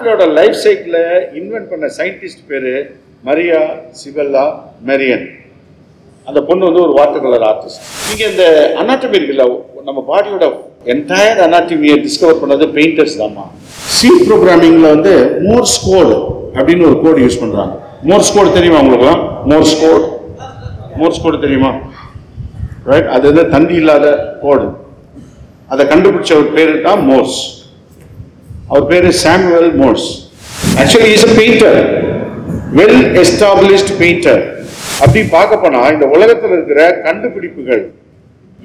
ஆப்பிளோட life சைக்கிளை invent பண்ண scientist பேர் மரியா சிபெல்லா மெரியன். அந்த பொண்ணு வந்து ஒரு வாட்டர் கலர் ஆர்டிஸ்ட். இங்கே இந்த அனாட்டமி இருக்குல்ல, நம்ம பாடியோட என்டையர் அனாட்டமியை டிஸ்கவர் பண்ணது பெயிண்டர்ஸ் தான்மா. சி ப்ரோக்ராமிங்கில் வந்து மோர்ஸ் கோடு அப்படின்னு ஒரு கோடு யூஸ் பண்ணுறாங்க. மோர்ஸ் கோடு தெரியுமா உங்களுக்குலாம்? மோர்ஸ் கோடு தெரியுமா? ரைட், அது வந்து தந்தி இல்லாத கோடு. அதை கண்டுபிடிச்ச ஒரு பேரு தான் மோர்ஸ். அவர் பேரு Samuel Morse. Actually is a painter, well established painter. அப்படி பார்க்க போனா இந்த உலகத்தில் இருக்கிற கண்டுபிடிப்புகள்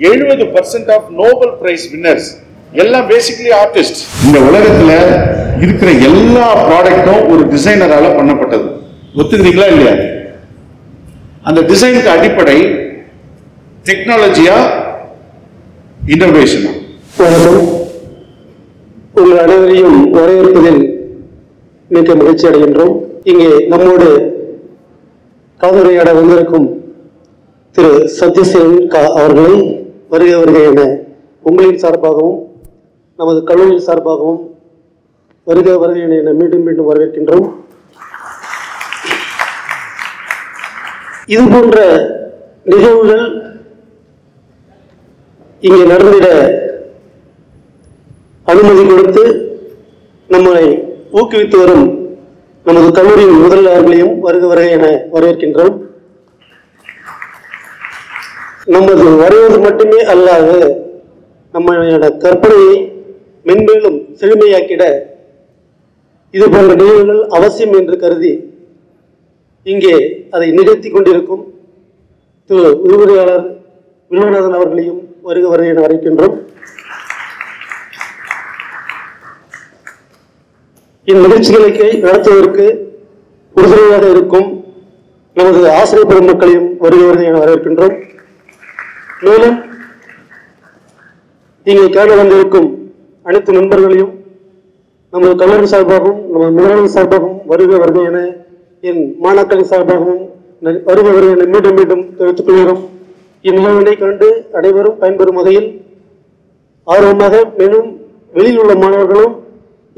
70% ஆஃப் நோபல் பிரைஸ் வின்னர்ஸ் எல்லாம் பேசிக்கலி ஆர்டிஸ்ட். இந்த உலகத்துல இருக்கிற எல்லா ப்ராடக்டும் ஒரு டிசைனரால பண்ணப்பட்டது. ஒத்துக்கிறீங்களா இல்லையா? அந்த டிசைனுக்கு அடிப்படை டெக்னாலஜியா, இன்னோவேஷனா? உங்கள் அனைவரையும் வரவேற்பதில் மிக மகிழ்ச்சி அடைகின்றோம். இங்கே நம்மோடு கலந்துரையாட வந்திருக்கும் திரு சத்யசேகரன் அவர்களை வருக என உங்களின் சார்பாகவும் நமது கல்லூரியின் சார்பாகவும் வருக என மீண்டும் மீண்டும் வரவேற்கின்றோம். இது போன்ற நிகழ்வுகள் இங்கே நடந்திட அனுமதி கொடுத்து நம்மை ஊக்குவித்து வரும் நமது கல்லூரியின் முதல்வர்களையும் வருக என வரவேற்கின்றோம். நமது வருவது மட்டுமே அல்லாது நம்மளோட கற்பனையை மென்மேலும் செழுமையாக்கிட இது போன்ற நிகழ்வுகள் அவசியம் என்று கருதி இங்கே அதை நிகழ்த்தி கொண்டிருக்கும் திரு விரிவுரையாளர் வினோநாதன் அவர்களையும் வருக என வரவேற்கின்றோம். இந்நிகழ்ச்சிகளை நடத்துவதற்கு உறுதுணையாக இருக்கும் நமது ஆசிரியர் பெருமக்களையும் வருக என வரவேற்கின்றோம். மேலும் இங்கே காண வந்திருக்கும் அனைத்து நண்பர்களையும் நமது கல்லூரி சார்பாகவும் நமது முதல்வர் சார்பாகவும் வருக என என் மாணாக்களின் சார்பாகவும் வருக என மீண்டும் மீண்டும் தெரிவித்துக் கொள்கிறோம். இந்நிகழ்வினை கண்டு அனைவரும் பயன்பெறும் வகையில் ஆர்வமாக மேலும் வெளியில் உள்ள மாணவர்களும்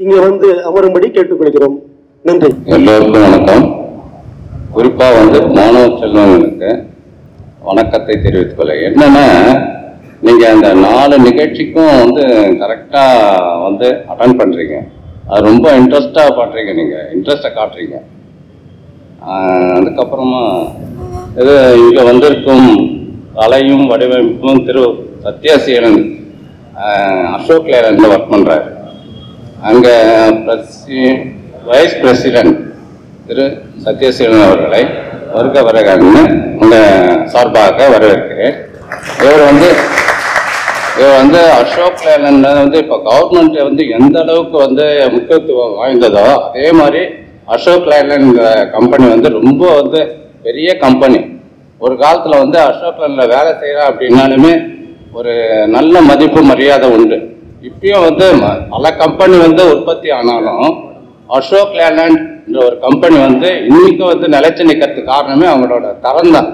இங்கே வந்து அமரும்படி கேட்டுக்கொள்கிறோம். நன்றி. எல்லோருக்கும் வணக்கம். குறிப்பாக வந்து மாணவ செல்வங்களுக்கு வணக்கத்தை தெரிவித்துக் கொள்ள. என்னன்னா, நீங்கள் அந்த 4 நிகழ்ச்சிக்கும் வந்து கரெக்டாக வந்து அட்டன் பண்ணுறீங்க. அது ரொம்ப இன்ட்ரெஸ்டாக பண்ணுறீங்க, நீங்கள் இன்ட்ரெஸ்ட்டை காட்டுறீங்க. அதுக்கப்புறமா இது இங்கே வந்திருக்கும் கலையும் வடிவமைப்பும் திரு சத்யசீலன் அசோக் லேலண்டில் ஒர்க் பண்ணுறாரு. அங்கே வைஸ் பிரசிடென்ட் திரு சத்யசீலன் அவர்களை வருகன்னு உங்கள் சார்பாக வரவேற்கிறேன். இவர் வந்து அசோக் லேலண்ட் வந்து இப்போ கவர்மெண்ட் வந்து எந்த அளவுக்கு வந்து முக்கியத்துவம் வாய்ந்ததோ அதே மாதிரி அசோக் லேலண்ட் கம்பெனி வந்து ரொம்ப வந்து பெரிய கம்பெனி. ஒரு காலத்தில் வந்து அசோக் லேண்டில் வேலை செய்கிறேன் அப்படின்னாலுமே ஒரு நல்ல மதிப்பு மரியாதை உண்டு. இப்பயும் வந்து பல கம்பெனி வந்து உற்பத்தி ஆனாலும் அசோக் லேலண்ட் ஒரு கம்பெனி வந்து இன்னைக்கும் வந்து நிலைச்சு நிற்கிறதுக்கு காரணமே அவங்களோட தரம் தான்.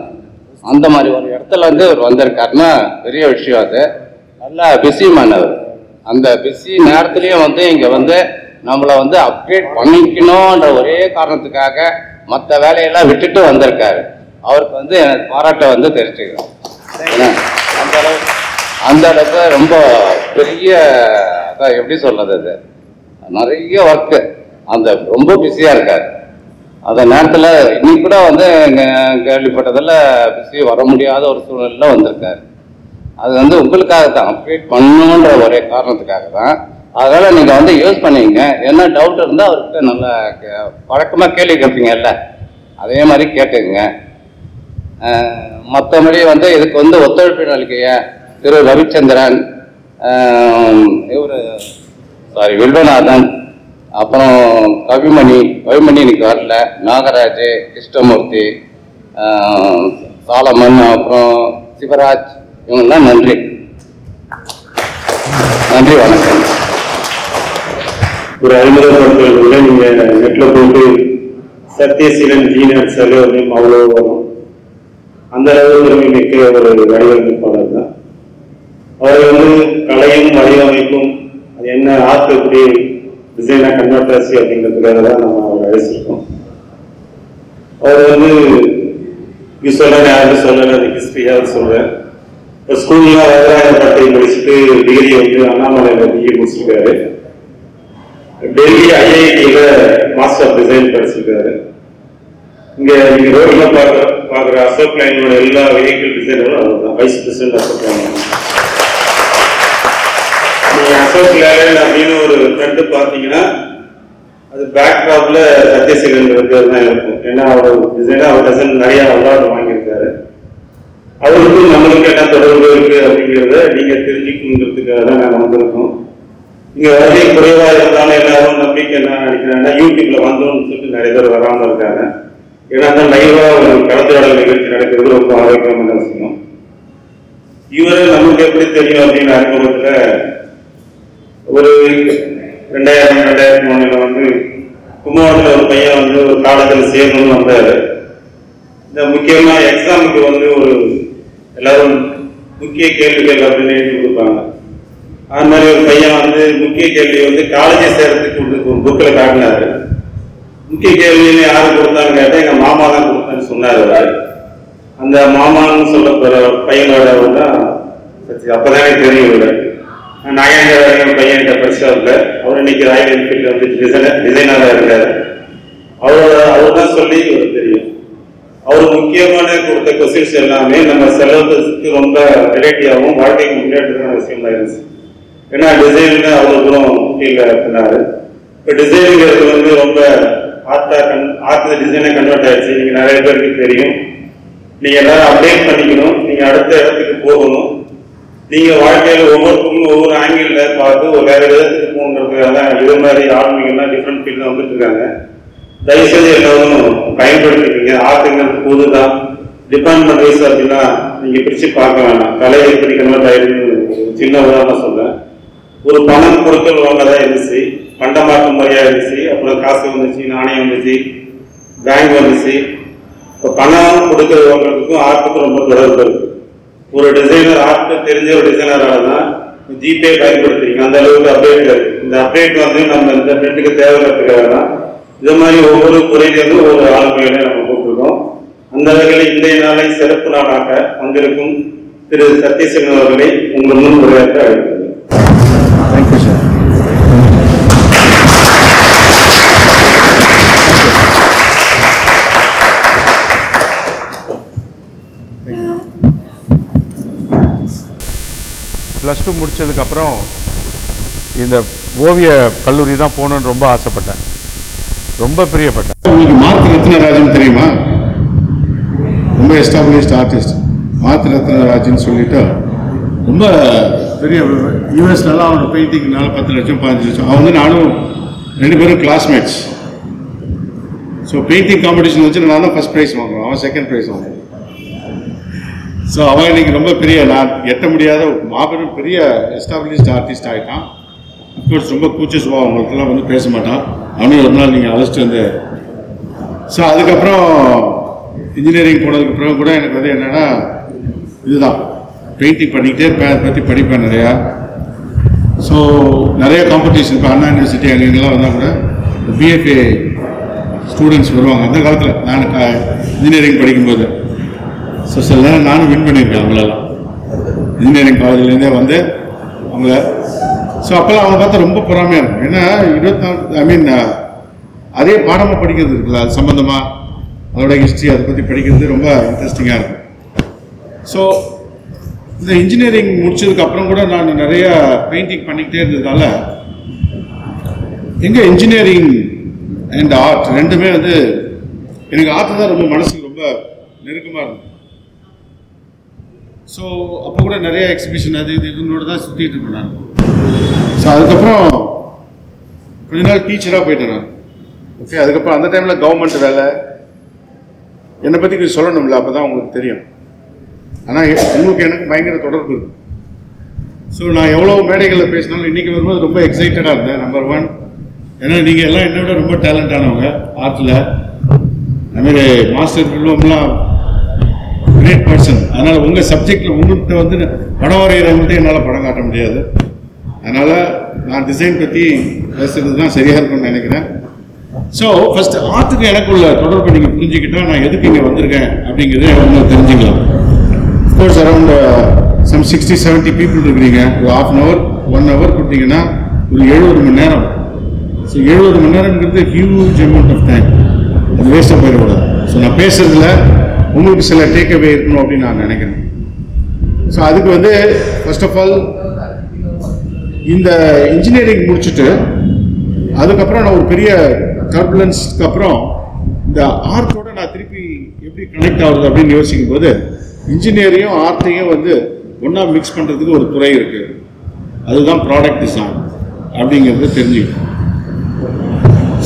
அந்த மாதிரி ஒரு இடத்துல வந்து அவர் வந்திருக்காருன்னா பெரிய விஷயம். அது நல்லா பிஸி மேனவர். அந்த பிஸி நேரத்துலேயும் வந்து இங்கே வந்து நம்மளை வந்து அப்டேட் பண்ணிக்கணுன்ற ஒரே காரணத்துக்காக மற்ற வேலையெல்லாம் விட்டுட்டு வந்திருக்காரு. அவருக்கு வந்து எனக்கு பாராட்டை வந்து தெரிஞ்சுக்கிறோம். அந்த அளவுக்கு ரொம்ப பெரிய, அதான் எப்படி சொல்றது, அது நிறைய ஒர்க்கு, அந்த ரொம்ப பிஸியாக இருக்கார். அந்த நேரத்தில் இன்னைக்கு கூட வந்து கேள்விப்பட்டதில் பிஸி வர முடியாத ஒரு சூழ்நிலையில் வந்திருக்காரு. அது வந்து உங்களுக்காக தான், அப்டேட் பண்ணணுன்ற ஒரே காரணத்துக்காக தான். அதனால் நீங்கள் வந்து யூஸ் பண்ணிங்க. என்ன டவுட் இருந்தால் அவர்கிட்ட நல்லா வழக்கமாக கேள்வி கேட்பீங்கல்ல, அதே மாதிரி கேட்டுங்க. மற்றபடி வந்து இதுக்கு வந்து ஒத்துழைப்பு அளிக்கைய திரு ரவிச்சந்திரன், வில்வநாதன், அப்புறம் கவிமணி இன்னைக்கு வரல, நாகராஜ், கிருஷ்ணமூர்த்தி, சாலமன், அப்புறம் சிவராஜ், இவங்கெல்லாம் நன்றி. வணக்கம். ஒரு அறிமுகப்படுத்துவதற்குள்ள நீங்கள் நெட்டில் போட்டு சத்யசீலன் ஜீனியர் செலவு அவ்வளோ வரும். அந்த அளவு திறமை மிக்க ஒரு வடிவமைப்பாளர் தான் அவர். வந்து கலையும் வடிவமைப்பும் அது என்ன ஆர்ட் எப்படி டிசைனாக கன்வெர்ட் ஆச்சு அப்படிங்கிறதுக்காக தான் நம்ம அவர் அழைச்சிருக்கோம். அவர் வந்து யூஸ்வலாக யாரும் சொல்லலை, அது ஹிஸ்ட்ரியாக சொல்கிறேன். இப்போ ஸ்கூலில் வேதாராயண பட்டை முடிச்சுட்டு டிகிரி வந்து அண்ணாமலையில் பிஏ முடிச்சிருக்காரு. டெல்லி ஐஐடியில் மாஸ்டர் ஆஃப் டிசைன் படிச்சிருக்காரு. இங்கே நீங்கள் ரோட்டில் பார்க்குற அசோக் லைனோட எல்லா வெஹிக்கிள் டிசைனரும் அவர் தான், வைஸ் பிரசிடென்ட் அசோக் லைன். நீங்கள் அசோக் லேலன் அப்படின்னு ஒரு ஃப்ரெண்டு பார்த்தீங்கன்னா அது பேக்ராப்ல சத்யசேகரன் பேர் தான் இருக்கும். ஏன்னா அவர் டிசைனாக அவர் டிசைன் நிறையா அவார்டு வாங்கியிருக்காரு. அவருக்கு நம்மளுக்கு என்ன தொடர்பு இருக்கு அப்படிங்கிறத நீங்க தெரிஞ்சுக்கணுங்கிறதுக்காக தான் நாங்கள் வந்திருக்கோம். இங்க வசதி குறைவா இருந்தாலும் எல்லாரும் நம்பிக்கை என்ன நினைக்கிறாங்கன்னா யூடியூப்ல வந்தோம்னு சொல்லிட்டு நிறைய பேர் வராமல் இருக்காங்க. ஏன்னா அந்த லைவா ஒரு கலந்துரையாடல் நிகழ்ச்சி நடக்கிறது ரொம்ப ஆரோக்கியமான விஷயம். இவரை நமக்கு எப்படி தெரியும் அப்படின்னு அறிமுகத்துல ஒரு 2000-2003 வந்து கும்பகோணத்தில் ஒரு பையன் வந்து ஒரு காலேஜில் சேரணும்னு வந்தாரு. இந்த முக்கியமா எக்ஸாமுக்கு வந்து ஒரு எல்லாரும் முக்கிய கேள்விகள் அப்படின்னு எழுதி கொடுப்பாங்க. அது மாதிரி ஒரு பையன் வந்து முக்கிய கேள்வி வந்து காலேஜை சேர்றதுக்கு ஒரு புக்கில் காட்டினாரு. முக்கிய கேள்வின்னு யாரு கொடுத்தான்னு கேட்டால் எங்கள் மாமா தான் கொடுத்தான்னு சொன்னார். அவர் அந்த மாமான்னு சொல்ல போகிற பையனோட தான் அப்போதான் எனக்கு தெரியும். நாயகர் பையன் படிச்சா இல்லை, அவர் இன்னைக்கு ராயல் என்ஃபீல்டு வந்து டிசைனராக இருக்காரு. அவர் தான் சொல்லி இவர் தெரியும். அவர் முக்கியமான கொடுத்த கொஸ்டின்ஸ் எல்லாமே நம்ம செலவுக்கு ரொம்ப வெரைட்டியாகவும் வாழ்க்கைக்கு முன்னேற்றமான விஷயம் தான் இருந்துச்சு. ஏன்னா டிசைன் அவ்வளோ தூரம் கீழே அப்படின்னாரு. இப்போ டிசைனுங்கிறது வந்து ரொம்ப ஆர்ட் டிசைனை கன்வெர்ட் ஆயிடுச்சு. நீங்கள் நிறைய பேருக்கு தெரியும். நீங்கள் எல்லாரும் அப்டேட் பண்ணிக்கணும், நீங்கள் அடுத்த இடத்துக்கு போகணும். நீங்கள் வாழ்க்கையில் ஒவ்வொருத்தருக்கும் ஒவ்வொரு ஆங்கிளில் பார்த்து ஒரு வேறு விதத்துக்கு போகணுன்றதுக்காக இது மாதிரி ஆளுமைகள்லாம் டிஃப்ரெண்ட் ஃபீல்டில் வந்துட்டு இருக்காங்க. தயவுசெய்து எல்லாரும் பயன்படுத்திக்கிங்க. ஆர்ட்டுங்கிறது பொதுதான், டிபார்ட்மெண்ட் வைஸ் அப்படின்னா நீங்கள் பிரித்து பார்க்க வேண்டாம். கலை எப்படி கன்வெர்ட் ஆயிடுன்னு சின்ன உதாரணம் சொல்றேன். ஒரு பணம் கொடுக்கல் வாங்கதான் இருந்துச்சு, பண்டமாற்று முறையாக இருந்துச்சு, அப்புறம் காசு வந்துச்சு, நாணயம் வந்துச்சு, பேங்க் வந்துச்சு. இப்போ பணம் கொடுக்கல் வாங்குறதுக்கும் ஆர்ட்டுக்கும் ரொம்ப தொடர்பு இருக்கு. ஒரு டிசைனர் ஆர்ட்டு தெரிஞ்ச ஒரு டிசைனராக தான் ஜிபே பயன்படுத்துறீங்க, அந்த அளவுக்கு அப்டேட் இருக்கு. இந்த அப்டேட் வந்து நம்ம இந்த ட்ரெண்டுக்கு தேவைப்படுறதுக்காக தான் இது மாதிரி ஒவ்வொரு துறையிலிருந்து ஒவ்வொரு ஆளுமைகளை நம்ம கூப்பிட்டுருக்கோம். அந்த வகையில் இன்றைய நாளை சிறப்பு நாளாக வந்திருக்கும் திரு சத்யசேகரன் அவர்களை உங்கள் முன் உரையாற்ற அழைக்கிறேன். Thank you sir. +2 முடித்ததுக்கப்புறம் இந்த ஓவிய கல்லூரி தான் போகணுன்னு ரொம்ப ஆசைப்பட்டேன், ரொம்ப பிரியப்பட்டேன். உங்களுக்கு மார்க் ரத்னராஜன் தெரியுமா? ரொம்ப எஸ்டாப்ளிஷ்ட் ஆர்டிஸ்ட் மார்க் ரத்னராஜன் சொல்லிட்டு ரொம்ப பெரிய யூஎஸ்லலாம் அவனோட பெயிண்டிங்னால 10 லட்சம் 15 லட்சம். அவன் வந்து நானும் 2 பேரும் கிளாஸ்மேட்ஸ். ஸோ பெயிண்டிங் காம்படிஷன் வச்சு நான் தான் ஃபர்ஸ்ட் ப்ரைஸ் வாங்குவேன், அவன் செகண்ட் ப்ரைஸ் வாங்குவான். ஸோ அவன் இன்னைக்கு ரொம்ப பெரிய, நான் எட்ட முடியாத மாபெரும் பெரிய எஸ்டாப்ளிஷ்ட் ஆர்டிஸ்ட் ஆகிட்டான். அஃப்கோர்ஸ் ரொம்ப கூச்சஸ்வா, அவங்களுக்கெல்லாம் வந்து பேச மாட்டான். அவனும் ஒரு நாள் நீங்கள் அழைச்சிட்டு வந்து. ஸோ அதுக்கப்புறம் இன்ஜினியரிங் போனதுக்கப்புறம் கூட எனக்கு வந்து என்னென்னா இதுதான், பெயிண்டிங் பண்ணிக்கிட்டே இருப்பேன், அதை பற்றி படிப்பேன் நிறையா. ஸோ நிறைய காம்படிஷன், இப்போ அண்ணா யூனிவர்சிட்டி அங்கெல்லாம் வந்தால் கூட பிஎஃப்ஏ ஸ்டூடெண்ட்ஸ் வருவாங்க. அந்த காலத்தில் நான் இன்ஜினியரிங் படிக்கும்போது ஸோ சில நேரம் நானும் வின் பண்ணியிருக்கேன் அவங்களெல்லாம். இன்ஜினியரிங் காலேஜ்லேருந்தே வந்து அவங்கள. ஸோ அப்போல்லாம் அவங்க பார்த்தா ரொம்ப பொறாமையாக இருக்கும். ஏன்னா 24 அதே பாடமாக படிக்கிறது இருக்குல்ல, அது சம்மந்தமாக அதோட ஹிஸ்ட்ரி அதை பற்றி படிக்கிறது ரொம்ப இன்ட்ரெஸ்டிங்காக இருக்கும். ஸோ இந்த இன்ஜினியரிங் முடிச்சதுக்கப்புறம் கூட நான் நிறைய பெயிண்டிங் பண்ணிக்கிட்டே இருந்ததுனால எங்கே இன்ஜினியரிங் அண்ட் ஆர்ட் ரெண்டுமே வந்து எனக்கு ஆர்ட் தான் ரொம்ப மனசுக்கு ரொம்ப நெருக்கமாக இருந்தது. ஸோ அப்போ கூட நிறைய எக்ஸிபிஷன் அது இதுனோடு தான் சுற்றிட்டு இருப்பேன் நான். ஸோ அதுக்கப்புறம் கொஞ்ச நாள் டீச்சராக போயிட்டேன் நான். ஓகே, அதுக்கப்புறம் அந்த டைமில் கவர்மெண்ட் வேலை, என்னை பற்றி கொஞ்சம் சொல்லணும்ல, அப்போ தான் உங்களுக்கு தெரியும். ஆனால் உங்களுக்கு எனக்கு பயங்கர தொடர்பு இருக்கு. ஸோ நான் எவ்வளோ மேடைகளில் பேசினாலும் இன்றைக்கி வரும்போது ரொம்ப எக்ஸைட்டடாக இருந்தேன். நம்பர் 1, ஏன்னா நீங்கள் எல்லாம் என்னை விட ரொம்ப டேலண்டானவங்க ஆர்ட்டில். அதுமாரி மாஸ்டர் ஃபில்வம்லாம் கிரேட் பர்சன். அதனால் உங்கள் சப்ஜெக்டில் உங்கள்கிட்ட வந்து படம் வரைகிறவங்கள்ட்ட என்னால் படம் காட்ட முடியாது. அதனால் நான் டிசைன் பற்றி பேசுறது தான் சரியாக இருக்கும்னு நினைக்கிறேன். ஸோ ஃபர்ஸ்ட் ஆர்ட்டுக்கு எனக்குள்ள தொடர்பு நீங்கள் புரிஞ்சுக்கிட்டா நான் எதுக்கு இங்கே வந்திருக்கேன் அப்படிங்கிறது உங்களுக்கு தெரிஞ்சுக்கலாம். அஃப்கோர்ஸ் அரௌண்ட் சம் 60-70 பீப்புள் இருக்கிறீங்க. ஒரு ½ அன் ஹவர் 1 ஹவர் கொடுத்தீங்கன்னா ஒரு 70 மணி நேரம். ஸோ 70 மணி நேரம்ங்கிறது ஹியூஜ் அமௌண்ட் ஆஃப் டைம். அது வேஸ்ட்டாக போயிடக்கூடாது. ஸோ நான் பேசுறதுல உங்களுக்கு சில டேக் அவே இருக்கணும் அப்படின்னு நான் நினைக்கிறேன். ஸோ அதுக்கு வந்து ஃபர்ஸ்ட் ஆஃப் ஆல் இந்த இன்ஜினியரிங் முடிச்சுட்டு அதுக்கப்புறம் நான் ஒரு பெரிய டர்புலன்ஸ்க்கு அப்புறம் இந்த ஆர்ட்டோட நான் திருப்பி எப்படி கனெக்ட் ஆகுது அப்படின்னு யோசிக்கும் போது இன்ஜினியரையும் ஆர்ட்டையும் வந்து ஒன்றா மிக்ஸ் பண்ணுறதுக்கு ஒரு துறை இருக்குது. அதுதான் ப்ராடக்ட் டிசைன் அப்படிங்கிறது தெரிஞ்சுக்கணும்.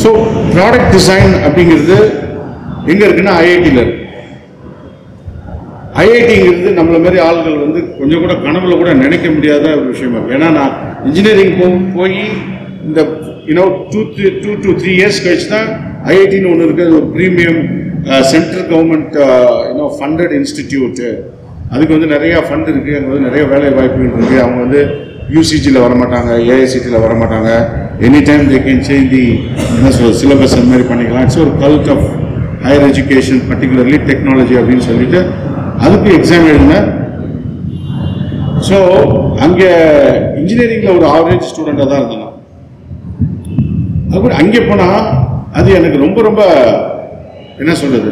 ஸோ ப்ராடக்ட் டிசைன் அப்படிங்கிறது எங்கே இருக்குன்னா ஐஐடியில் இருக்கு. ஐஐடிங்கிறது நம்மள மாதிரி ஆள்கள் வந்து கொஞ்சம் கூட கனவுல கூட நினைக்க முடியாத ஒரு விஷயமா இருக்கு. ஏன்னா நான் இன்ஜினியரிங் போய் இந்த 2 to 3 இயர்ஸ் கழிச்சு தான் ஐஐடின்னு ஒன்று இருக்குது. ஒரு premium central government funded institute. அதுக்கு வந்து நிறையா ஃபண்ட் இருக்குது. அங்கே வந்து நிறைய வேலை வாய்ப்புகள் இருக்குது. அவங்க வந்து யூசிஜியில் வரமாட்டாங்க, ஏஐசிடியில் வரமாட்டாங்க. Any time they can change the என்ன சொல்கிறது சிலபஸ் அந்த மாதிரி பண்ணிக்கலாம். இட்ஸ் ஒரு cult of higher education particularly technology அப்படின்னு சொல்லிட்டு அதுக்கு எக்ஸாம் எழுதினேன். ஸோ அங்கே இன்ஜினியரிங்கில் ஒரு ஆவரேஜ் ஸ்டூடெண்ட்டாக தான் இருந்தேன். அதுக்கப்புறம் அங்கே போனால் அது எனக்கு ரொம்ப ரொம்ப என்ன சொல்கிறது,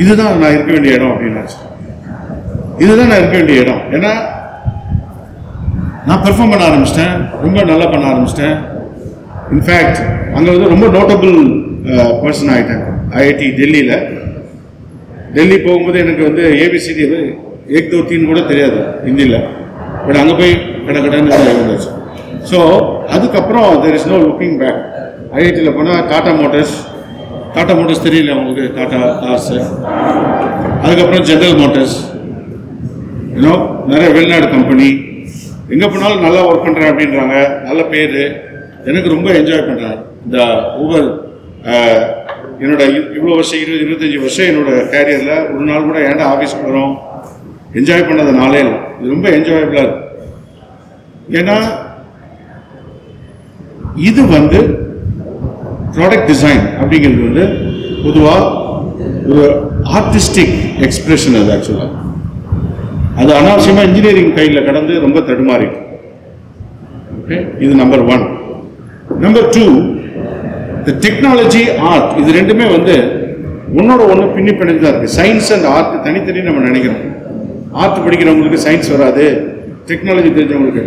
இதுதான் நான் இருக்க வேண்டிய இடம் அப்படின்னு நினச்சேன். இதுதான் நான் இருக்க வேண்டிய இடம். ஏன்னா நான் பெர்ஃபார்ம் பண்ண ஆரம்பிச்சிட்டேன், ரொம்ப நல்லா பண்ண ஆரம்பிச்சிட்டேன். இன்ஃபேக்ட் அங்கே வந்து ரொம்ப நோட்டபிள் பர்சன் ஆகிட்டேன். ஐஐடி டெல்லியில். டெல்லி போகும்போது எனக்கு வந்து ஏபிசிடி ஏக் தோ தீன் கூட தெரியாது ஹிந்தியில். பட் அங்கே போய் கடன்னு இருந்துச்சு. ஸோ அதுக்கப்புறம் there is no looking back. ஐஐடியில் போனால் டாடா மோட்டர்ஸ் தெரியல உங்களுக்கு, டாடா கார்ஸு. அதுக்கப்புறம் ஜெனரல் மோட்டர்ஸ், நிறைய வெளிநாடு கம்பெனி. எங்கே போனாலும் நல்லா ஒர்க் பண்ணுறேன் அப்படின்றாங்க, நல்ல பேர். எனக்கு ரொம்ப என்ஜாய் பண்ணுறேன் இந்த ஊபர். என்னோட இவ்வளோ வருஷம் 20-25 வருஷம் என்னோட கேரியரில் ஒரு நாள் கூட ஏன்டா ஆஃபீஸ்க்கு வரோம் என்ஜாய் பண்ணது நாளே இல்லை. இது ரொம்ப என்ஜாயபிளாக இருக்கு. ஏன்னா இது வந்து ப்ராடக்ட் டிசைன் அப்படிங்கிறது வந்து பொதுவாக ஒரு ஆர்டிஸ்டிக் எக்ஸ்பிரஷன். அது ஆக்சுவலாக அது அனாவசியமாக இன்ஜினியரிங் கையில் கடந்து ரொம்ப தடுமாறி. ஓகே, இது நம்பர் 1. நம்பர் 2, இந்த டெக்னாலஜி ஆர்ட் இது ரெண்டுமே வந்து ஒன்னோட ஒன்று பின்னி பிணைந்து தான் இருக்குது. சயின்ஸ் அண்ட் ஆர்ட் தனித்தனி நம்ம நினைக்கிறோம். ஆர்ட் படிக்கிறவங்களுக்கு சயின்ஸ் வராது, டெக்னாலஜி தெரிஞ்சவங்களுக்கு.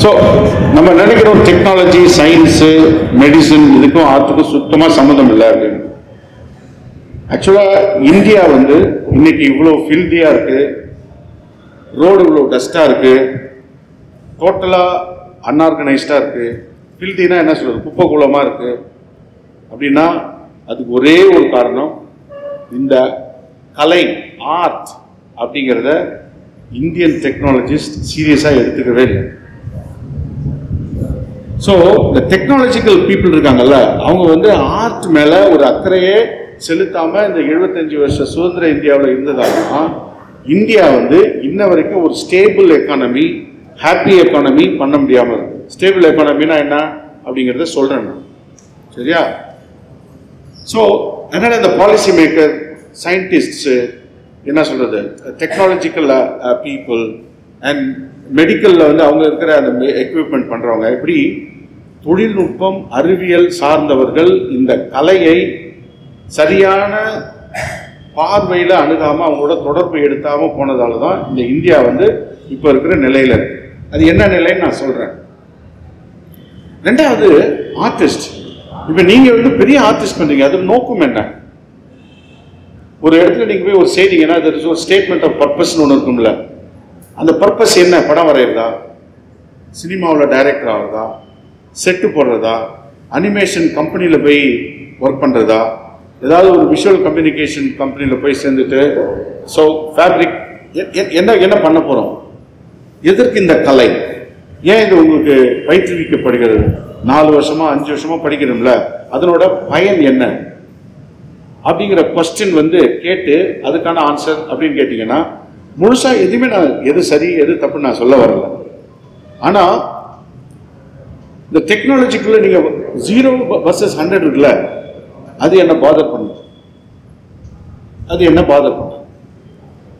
ஸோ நம்ம நினைக்கிறோம் டெக்னாலஜி, சயின்ஸு, மெடிசன் இதுக்கும் ஆர்ட்டுக்கும் சுத்தமாக சம்மந்தம் இல்லை அப்படின்னு. ஆக்சுவலாக இந்தியா வந்து இன்னைக்கு இவ்வளோ ஃபில்தியாக இருக்குது, ரோடு இவ்வளோ டஸ்ட்டாக இருக்குது, டோட்டலாக அன்ஆர்கனைஸ்டாக இருக்குது. ஃபில்தினா என்ன சொல்கிறது, குப்பை கூலமாக இருக்குது அப்படின்னா அதுக்கு ஒரே ஒரு காரணம், இந்த கலை ஆர்ட் அப்படிங்கிறத இந்தியன் டெக்னாலஜிஸ்ட் சீரியஸாக எடுத்துக்கவே இல்லை. ஸோ இந்த டெக்னாலஜிக்கல் பீப்புள் இருக்காங்கல்ல, அவங்க வந்து ஆர்ட் மேலே ஒரு அக்கறையே செலுத்தாமல் இந்த 75 வருஷ சுதந்திர இந்தியாவில் இருந்ததாங்கன்னா இந்தியா வந்து இன்ன வரைக்கும் ஒரு ஸ்டேபிள் எக்கானமி, ஹாப்பி எக்கானமி பண்ண முடியாமல் இருக்கு. ஸ்டேபிள் எக்கானமினா என்ன அப்படிங்கிறத சொல்கிறேன் நான், சரியா? ஸோ அதனால் இந்த பாலிசி மேக்கர், சயின்டிஸ்ட்ஸு, என்ன சொல்கிறது, டெக்னாலஜிக்கல் பீப்புள் அண்ட் மெடிக்கலில் வந்து அவங்க இருக்கிற அந்த எக்யூப்மெண்ட் பண்ணுறவங்க, இப்படி தொழில்நுட்பம் அறிவியல் சார்ந்தவர்கள் இந்த கலையை சரியான பார்வையில் அணுகாமல் அவங்களோட தொடர்பு எடுத்தாமல் போனதால தான் இந்த இந்தியா வந்து இப்போ இருக்கிற நிலையில் இருக்கு. அது என்ன நிலைன்னு நான் சொல்கிறேன். ரெண்டாவது ஆர்டிஸ்ட். இப்போ நீங்கள் வந்து பெரிய ஆர்டிஸ்ட் பண்ணுறீங்க, அது நோக்கம் என்ன? ஒரு இடத்துல நீங்கள் போய் ஒரு செய்திங்கன்னா அது ஒரு ஸ்டேட்மெண்ட் ஆஃப் பர்பஸ்ன்னு ஒன்று இருக்கும்ல. அந்த பர்பஸ் என்ன? படம் வரைகிறதா, சினிமாவில் டைரக்டர் ஆகிறதா, செட்டு போடுறதா, அனிமேஷன் கம்பெனியில் போய் ஒர்க் பண்ணுறதா, ஏதாவது ஒரு விஷுவல் கம்யூனிகேஷன் கம்பெனியில் போய் சேர்ந்துட்டு ஸோ ஃபேப்ரிக் என்ன என்ன பண்ண போகிறோம்? எதற்கு இந்த கலை? ஏன் இது உங்களுக்கு பயிற்றுவிக்கப்படுகிறது? 4 வருஷமா 5 வருஷமா படிக்கிறோம்ல, அதனோட பயன் என்ன அப்படிங்கிற கொஸ்டின் வந்து கேட்டு அதுக்கான ஆன்சர் அப்படின்னு கேட்டிங்கன்னா முழுசா எதுவுமே நான் எது சரி எது தப்பு நான் சொல்ல வரல. ஆனா இந்த டெக்னாலஜிக்குள்ள நீங்க 0 versus 100 இருக்குல்ல, அது என்ன பாதர் பண்ணுது, அது என்ன பாதர் பண்ணுது.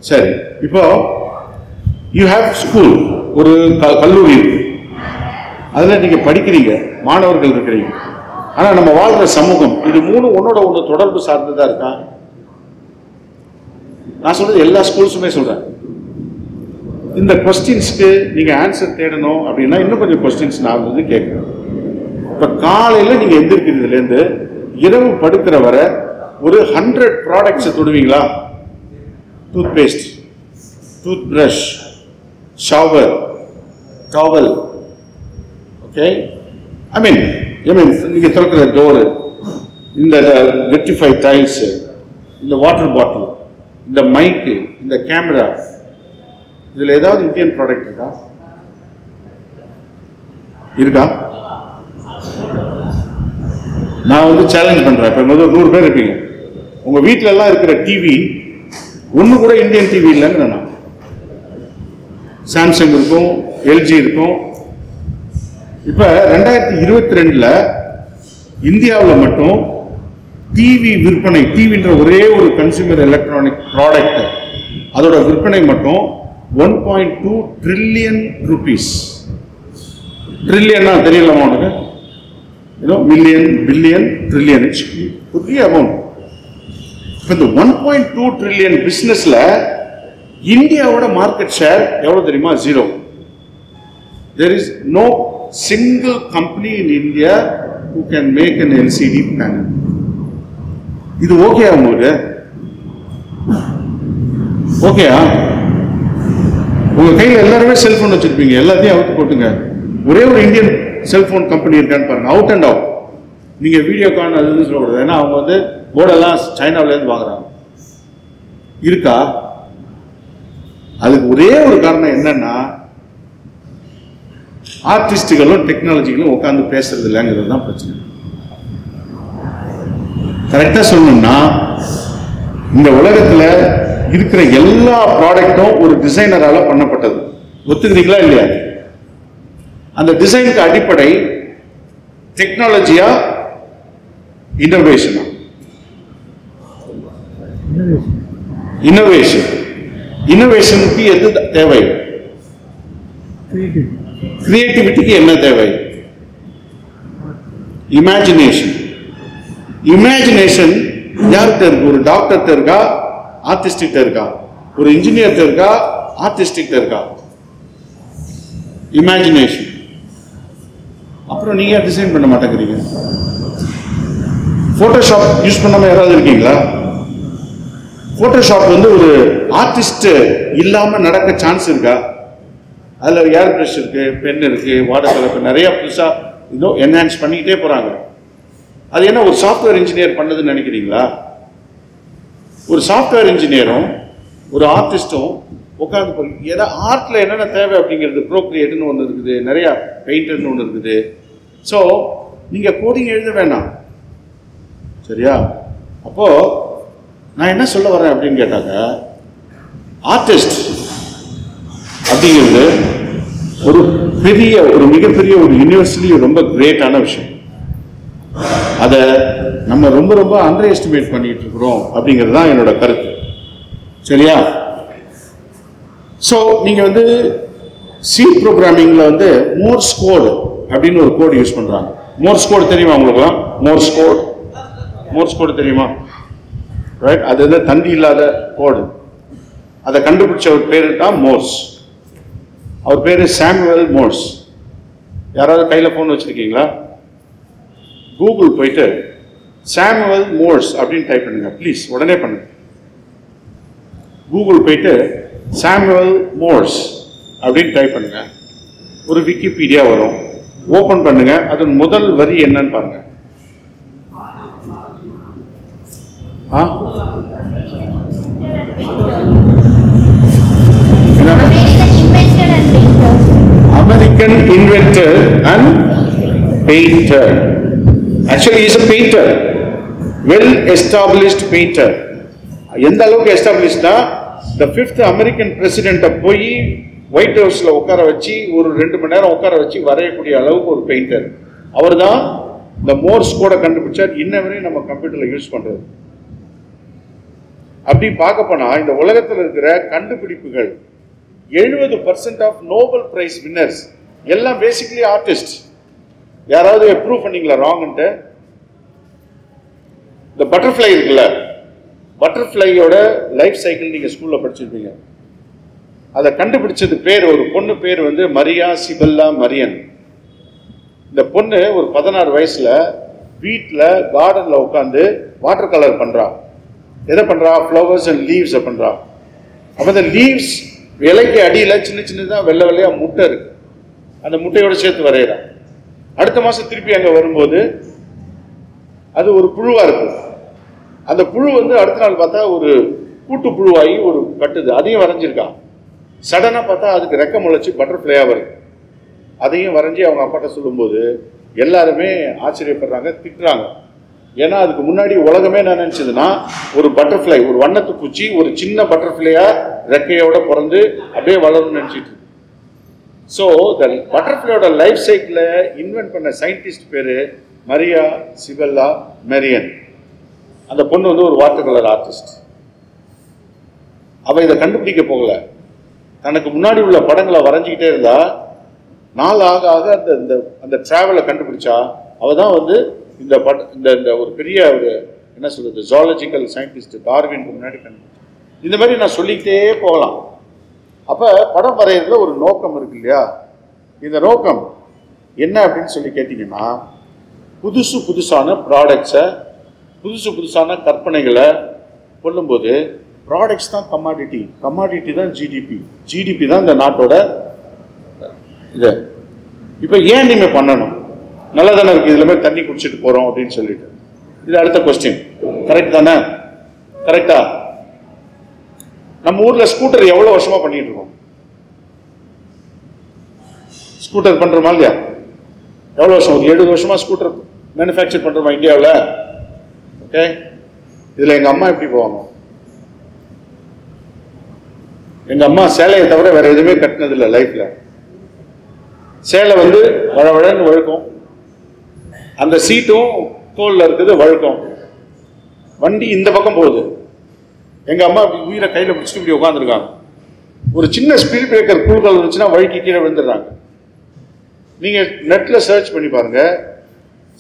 சரி, இப்போ யூ ஹேவ் ஸ்கூல், ஒரு கல்லூரி இருக்கு, அதில் நீங்க படிக்கிறீங்க, மாணவர்கள் இருக்கிறீங்க. ஆனா நம்ம வாழ்ற சமூகம் இது 3 ஒன்னோட ஒன்று தொடர்பு சார்ந்ததா இருக்கா? நான் சொல்றது எல்லா ஸ்கூல்ஸுமே சொல்றேன். இந்த கொஸ்டின்ஸ்க்கு நீங்க ஆன்சர் தேடணும் அப்படின்னா இன்னும் கொஞ்சம் கொஸ்டின்ஸ் நான் வந்து கேட்கிறேன். இப்ப காலையில நீங்க எந்திரிக்கிறதுல இருந்து இரவு படுக்கிற வரை ஒரு 100 ப்ராடக்ட்ஸ் தொடுவீங்களா? Toothpaste, toothbrush, shower, towel, okay, I mean நீங்க திறக்கிற டோரு, இந்த ரெக்டிஃபை டைல்ஸ், இந்த வாட்டர் பாட்டில், இந்த மைக்கு, இந்த கேமரா, இதுல ஏதாவது இந்தியன் ப்ராடக்ட் இருக்கா? இருக்கா? நான் வந்து சேலஞ்ச் பண்றேன். இப்ப 100 பேர் இருப்பீங்க, உங்க வீட்டுல எல்லாம் இருக்கிற டிவி ஒண்ணு கூட இந்தியன் டிவி இல்லைன்னு நான். சாம்சங் இருக்கும், எல்ஜி இருக்கும். இப்ப 2022ல இந்தியாவில் மட்டும் டிவி விற்பனை, டிவின்ற ஒரே ஒரு கன்சியூமர் எலக்ட்ரானிக் ப்ராடக்ட், அதோட விற்பனை மட்டும் 1.2 ட்ரில்லியன் ரூபீஸ். ட்ரில்லியன்னா தெரியலாமா உனக்கு? மில்லியன், பில்லியன், ட்ரில்லியன், பெரிய அமௌண்ட். இந்த 1.2 ட்ரில்லியன் பிசினஸ்ல இந்தியாவோட மார்க்கெட் ஷேர் எவ்வளவு தெரியுமா? 0. There is no single company in India who can make an LCD panel. இது ஓகேயா உங்களுக்கு? ஓகேயா? உங்க கையில் எல்லாருமே செல்போன் வச்சிருப்பீங்க, எல்லாத்தையும் அவுட் போட்டுங்க. ஒரே ஒரு இந்தியன் செல்போன் கம்பெனி இருக்கான்னு பாருங்க, அவுட் அண்ட் அவுட். நீங்க வீடியோகான் அதுன்னு சொல்லக்கூடாது, ஏன்னா அவங்க வந்து போர்டெல்லாம் சைனாவில இருந்து வாங்குறாங்க. இருக்கா? அதுக்கு ஒரே ஒரு காரணம் என்னன்னா, ஆர்டிஸ்டுகளும் டெக்னாலஜிகளும் உட்காந்து பேசுறது இல்லைங்கிறது தான் பிரச்சனை. கரெக்டா சொல்லணும்னா, இந்த உலகத்துல இருக்கிற எல்லா ப்ராடக்டும் ஒரு டிசைனரால பண்ணப்பட்டது. ஒத்துக்கிறீங்களா இல்லையா? அந்த டிசைனுக்கு அடிப்படை டெக்னாலஜியா, இன்னோவேஷனா? இன்னோவேஷன். இன்னோவேஷனுக்கு எது தேவை? கிரியேட்டிவிட்டிக்கு என்ன தேவை? இமேஜினேஷன். இமேஜினேஷன் யார்கிட்ட இருக்கு? ஒரு டாக்டர்கிட்ட இருக்கா? ஆர்டிஸ்டிக்ட இருக்கா? ஒரு இன்ஜினியர்கிட்ட இருக்கா? ஆர்டிஸ்டிக்ட இருக்கா? இமேஜினேஷன். அப்புறம் நீங்க டிசைன் பண்ண மாட்டேங்கிறீங்க. போட்டோஷாப் யூஸ் பண்ணாம யாராவது இருக்கீங்களா? போட்டோஷாப் வந்து ஒரு ஆர்டிஸ்ட் இல்லாம நடக்க சான்ஸ் இருக்கா? அதுல ஏர் பிரஷ் இருக்கு, பென் இருக்கு, வாட்டர் கலர், நிறைய புதுசா இன்னும் என்ஹான்ஸ் பண்ணிக்கிட்டே போறாங்க. அது என்ன ஒரு சாஃப்ட்வேர் இன்ஜினியர் பண்ணதுன்னு நினைக்கிறீங்களா? ஒரு சாஃப்ட்வேர் இன்ஜினியரும் ஒரு ஆர்டிஸ்டும் உட்காந்து ஏதோ ஆர்ட்ல என்னென்ன தேவை அப்படிங்கிறது, ப்ரோக்ரியேட்னு ஒன்று இருக்குது, நிறைய பெயிண்டர்னு ஒன்று இருக்குது. ஸோ நீங்க கோடிங் எழுத வேணாம், சரியா? அப்போ நான் என்ன சொல்ல வரேன் அப்படின்னு கேட்டாங்க, ஆர்டிஸ்ட் அப்படிங்கிறது ஒரு பெரிய, ஒரு மிகப்பெரிய, ஒரு யூனிவர்சலி ரொம்ப கிரேட்டான விஷயம். அதை நம்ம ரொம்ப ரொம்ப அண்டர் எஸ்டிமேட் பண்ணிட்டு இருக்கிறோம் அப்படிங்கிறது தான் என்னோட கருத்து, சரியா? ஸோ நீங்க வந்து சி ப்ரோக்ராமிங்ல வந்து மோர்ஸ் கோடு அப்படின்னு ஒரு கோடு யூஸ் பண்றாங்க. மோர்ஸ் கோடு தெரியுமா உங்களுக்குலாம்? மோர்ஸ் கோடு, மோர்ஸ் கோடு தெரியுமா? ரைட், அது வந்து தந்தி இல்லாத கோடு. அதை கண்டுபிடிச்ச ஒரு பேரு தான் மோர்ஸ். அவர் பேரு சாமுவல் மோர்ஸ். யாராவது கையில போன் வச்சிருக்கீங்களா? கூகுள் போயிட்டு சாமுவல் மோர்ஸ் அப்படின்னு டைப் பண்ணுங்க ப்ளீஸ், உடனே பண்ணுங்க. கூகுள் போயிட்டு சாமுவல் மோர்ஸ் அப்படின்னு டைப் பண்ணுங்க, ஒரு விக்கிபீடியா வரும். ஓபன் பண்ணுங்க, அதன் முதல் வரி என்னன்னு பாருங்க. American inventor and painter. Actually, he is a painter, well established painter. எந்த அளவுக்கு எஸ்டாப்ளிஷ்டா, த 5th அமெரிக்கன் பிரசிடென்ட்டை போய் ஒயிட் ஹவுஸில் உட்கார வச்சு ஒரு 2 மணி நேரம் உட்கார வச்சு வரையக்கூடிய அளவுக்கு ஒரு பெயிண்டர். அவர் தான் இந்த மோர்ஸ் கோடை கண்டுபிடிச்சார். இன்ன வரையும் நம்ம கம்ப்யூட்டரில் யூஸ் பண்ணுறது. அப்படி பார்க்க போனா இந்த உலகத்தில் இருக்கிற கண்டுபிடிப்புகள் 70% ஆஃப் நோபல் பிரைஸ் வின்னர்ஸ் எல்லாம் பேசிக்கலி ஆர்டிஸ்ட். யாராவது ப்ரூவ் பண்ணீங்களா ராங்ன்ட்டு? இந்த பட்டர்ஃப்ளை இருக்குல்ல, பட்டர்ஃப்ளையோட லைஃப் சைக்கிள் நீங்க ஸ்கூல்ல படிச்சிருப்பீங்க. அதை கண்டுபிடிச்சது பேர், ஒரு பொண்ணு பேர் வந்து மரியா சிபெல்லா மெரியன். இந்த பொண்ணு ஒரு 16 வயசுல வீட்டில் கார்டன்ல உட்காந்து வாட்டர் கலர் பண்றா. எதை பண்றா? ஃப்ளவர்ஸ் அண்ட் லீவ்ஸ் பண்றா. அப்ப அந்த லீவ்ஸ் இலைக்கு அடியில சின்ன சின்னதா வெள்ளை வெள்ளையா முட்டை இருக்கு. அந்த முட்டையோட சேர்த்து வரைகிறா. அடுத்த மாசம் திருப்பி அங்க வரும்போது அது ஒரு புழுவா இருக்கு. அந்த புழு வந்து அடுத்த நாள் பார்த்தா ஒரு கூட்டு புழுவாகி ஒரு கட்டுது. அதையும் வரைஞ்சிருக்கா. சடனா பார்த்தா அதுக்கு ரெக்க முளைச்சு பட்டர்ஃப்ளையா வருது. அதையும் வரைஞ்சி அவங்க அப்பாட்ட சொல்லும்போது எல்லாருமே ஆச்சரியப்படுறாங்க, திட்டுறாங்க. ஏன்னா அதுக்கு முன்னாடி உலகமே என்ன நினைச்சதுன்னா ஒரு பட்டர்ஃப்ளை, ஒரு வண்ணத்து பூச்சி ஒரு சின்ன பட்டர்ஃப்ளையா ரெக்கையோட பிறந்து அப்படியே வளரும்னு நினைச்சிட்டு. ஸோ த பட்டர்ஃப்ளையோட லைஃப் சைக்கிளை இன்வென்ட் பண்ண சயின்டிஸ்ட் பேரு மரியா சிபெல்லா மெரியன். அந்த பொண்ணு வந்து ஒரு வாட்டர் கலர் ஆர்டிஸ்ட். அவ இதை கண்டுபிடிக்க போகல. தனக்கு முன்னாடி உள்ள படங்களை வரைஞ்சிக்கிட்டே இருந்தா நாள் ஆக ஆக அந்த அந்த டிராவலை கண்டுபிடிச்சா அவ தான் வந்து இந்த இந்த ஒரு பெரிய ஒரு என்ன சொல்றது ஜுவாலஜிக்கல் சயின்டிஸ்ட் டார்வினுக்கு முன்னாடி கண்டுபிடிச்சா. இந்த மாதிரி நான் சொல்லிக்கிட்டே போகலாம். அப்ப படம் வரைகிறதுல ஒரு நோக்கம் இருக்கு இல்லையா? இந்த நோக்கம் என்ன அப்படின்னு சொல்லி கேட்டீங்கன்னா, புதுசான ப்ராடக்ட்ஸை, புதுசான கற்பனைகளை கொள்ளும்போது ப்ராடக்ட்ஸ் தான் கமாடிட்டி, கமாடிட்டி தான் ஜிடிபி, ஜிடிபி தான் இந்த நாட்டோட இது. இப்போ ஏன் நீங்க பண்ணணும்? நல்லா தானே இருக்கு, இதுல மாதிரி தண்ணி குடிச்சிட்டு போறோம் அப்படின்னு சொல்லிட்டு. இது அடுத்த கொஸ்டின். கரெக்ட் தானே? கரெக்டா? நம்ம ஊர்ல ஸ்கூட்டர் எவ்வளவு வருஷமா பண்ணிட்டு இருக்கோம்? ஸ்கூட்டர் பண்றோமா இல்லையா? எவ்வளவு வருஷம்? ஒரு 70 வருஷமா ஸ்கூட்டர் மேனுஃபேக்சர் பண்றோமா இந்தியாவில்? ஓகே. இதுல எங்க அம்மா எப்படி போவாங்க? எங்க அம்மா சேலையை தவிர வேற எதுவுமே கட்டினது இல்லை லைஃப்ல. சேலை வந்து வழவழன்னு வழுக்கும், அந்த சீட்டும் தோல்ல இருக்குது வழுக்கும், வண்டி இந்த பக்கம் போகுது. எங்க அம்மா உயிரை கையில பிடிச்சிட்டு இப்படி உட்காந்துருக்காங்க. ஒரு சின்ன ஸ்பீட் பிரேக்கர் குழுக்கள் இருந்துச்சுன்னா வழுக்கி கீழே விழுந்துடுறாங்க. நீங்க நெட்ல சர்ச் பண்ணி பாருங்க,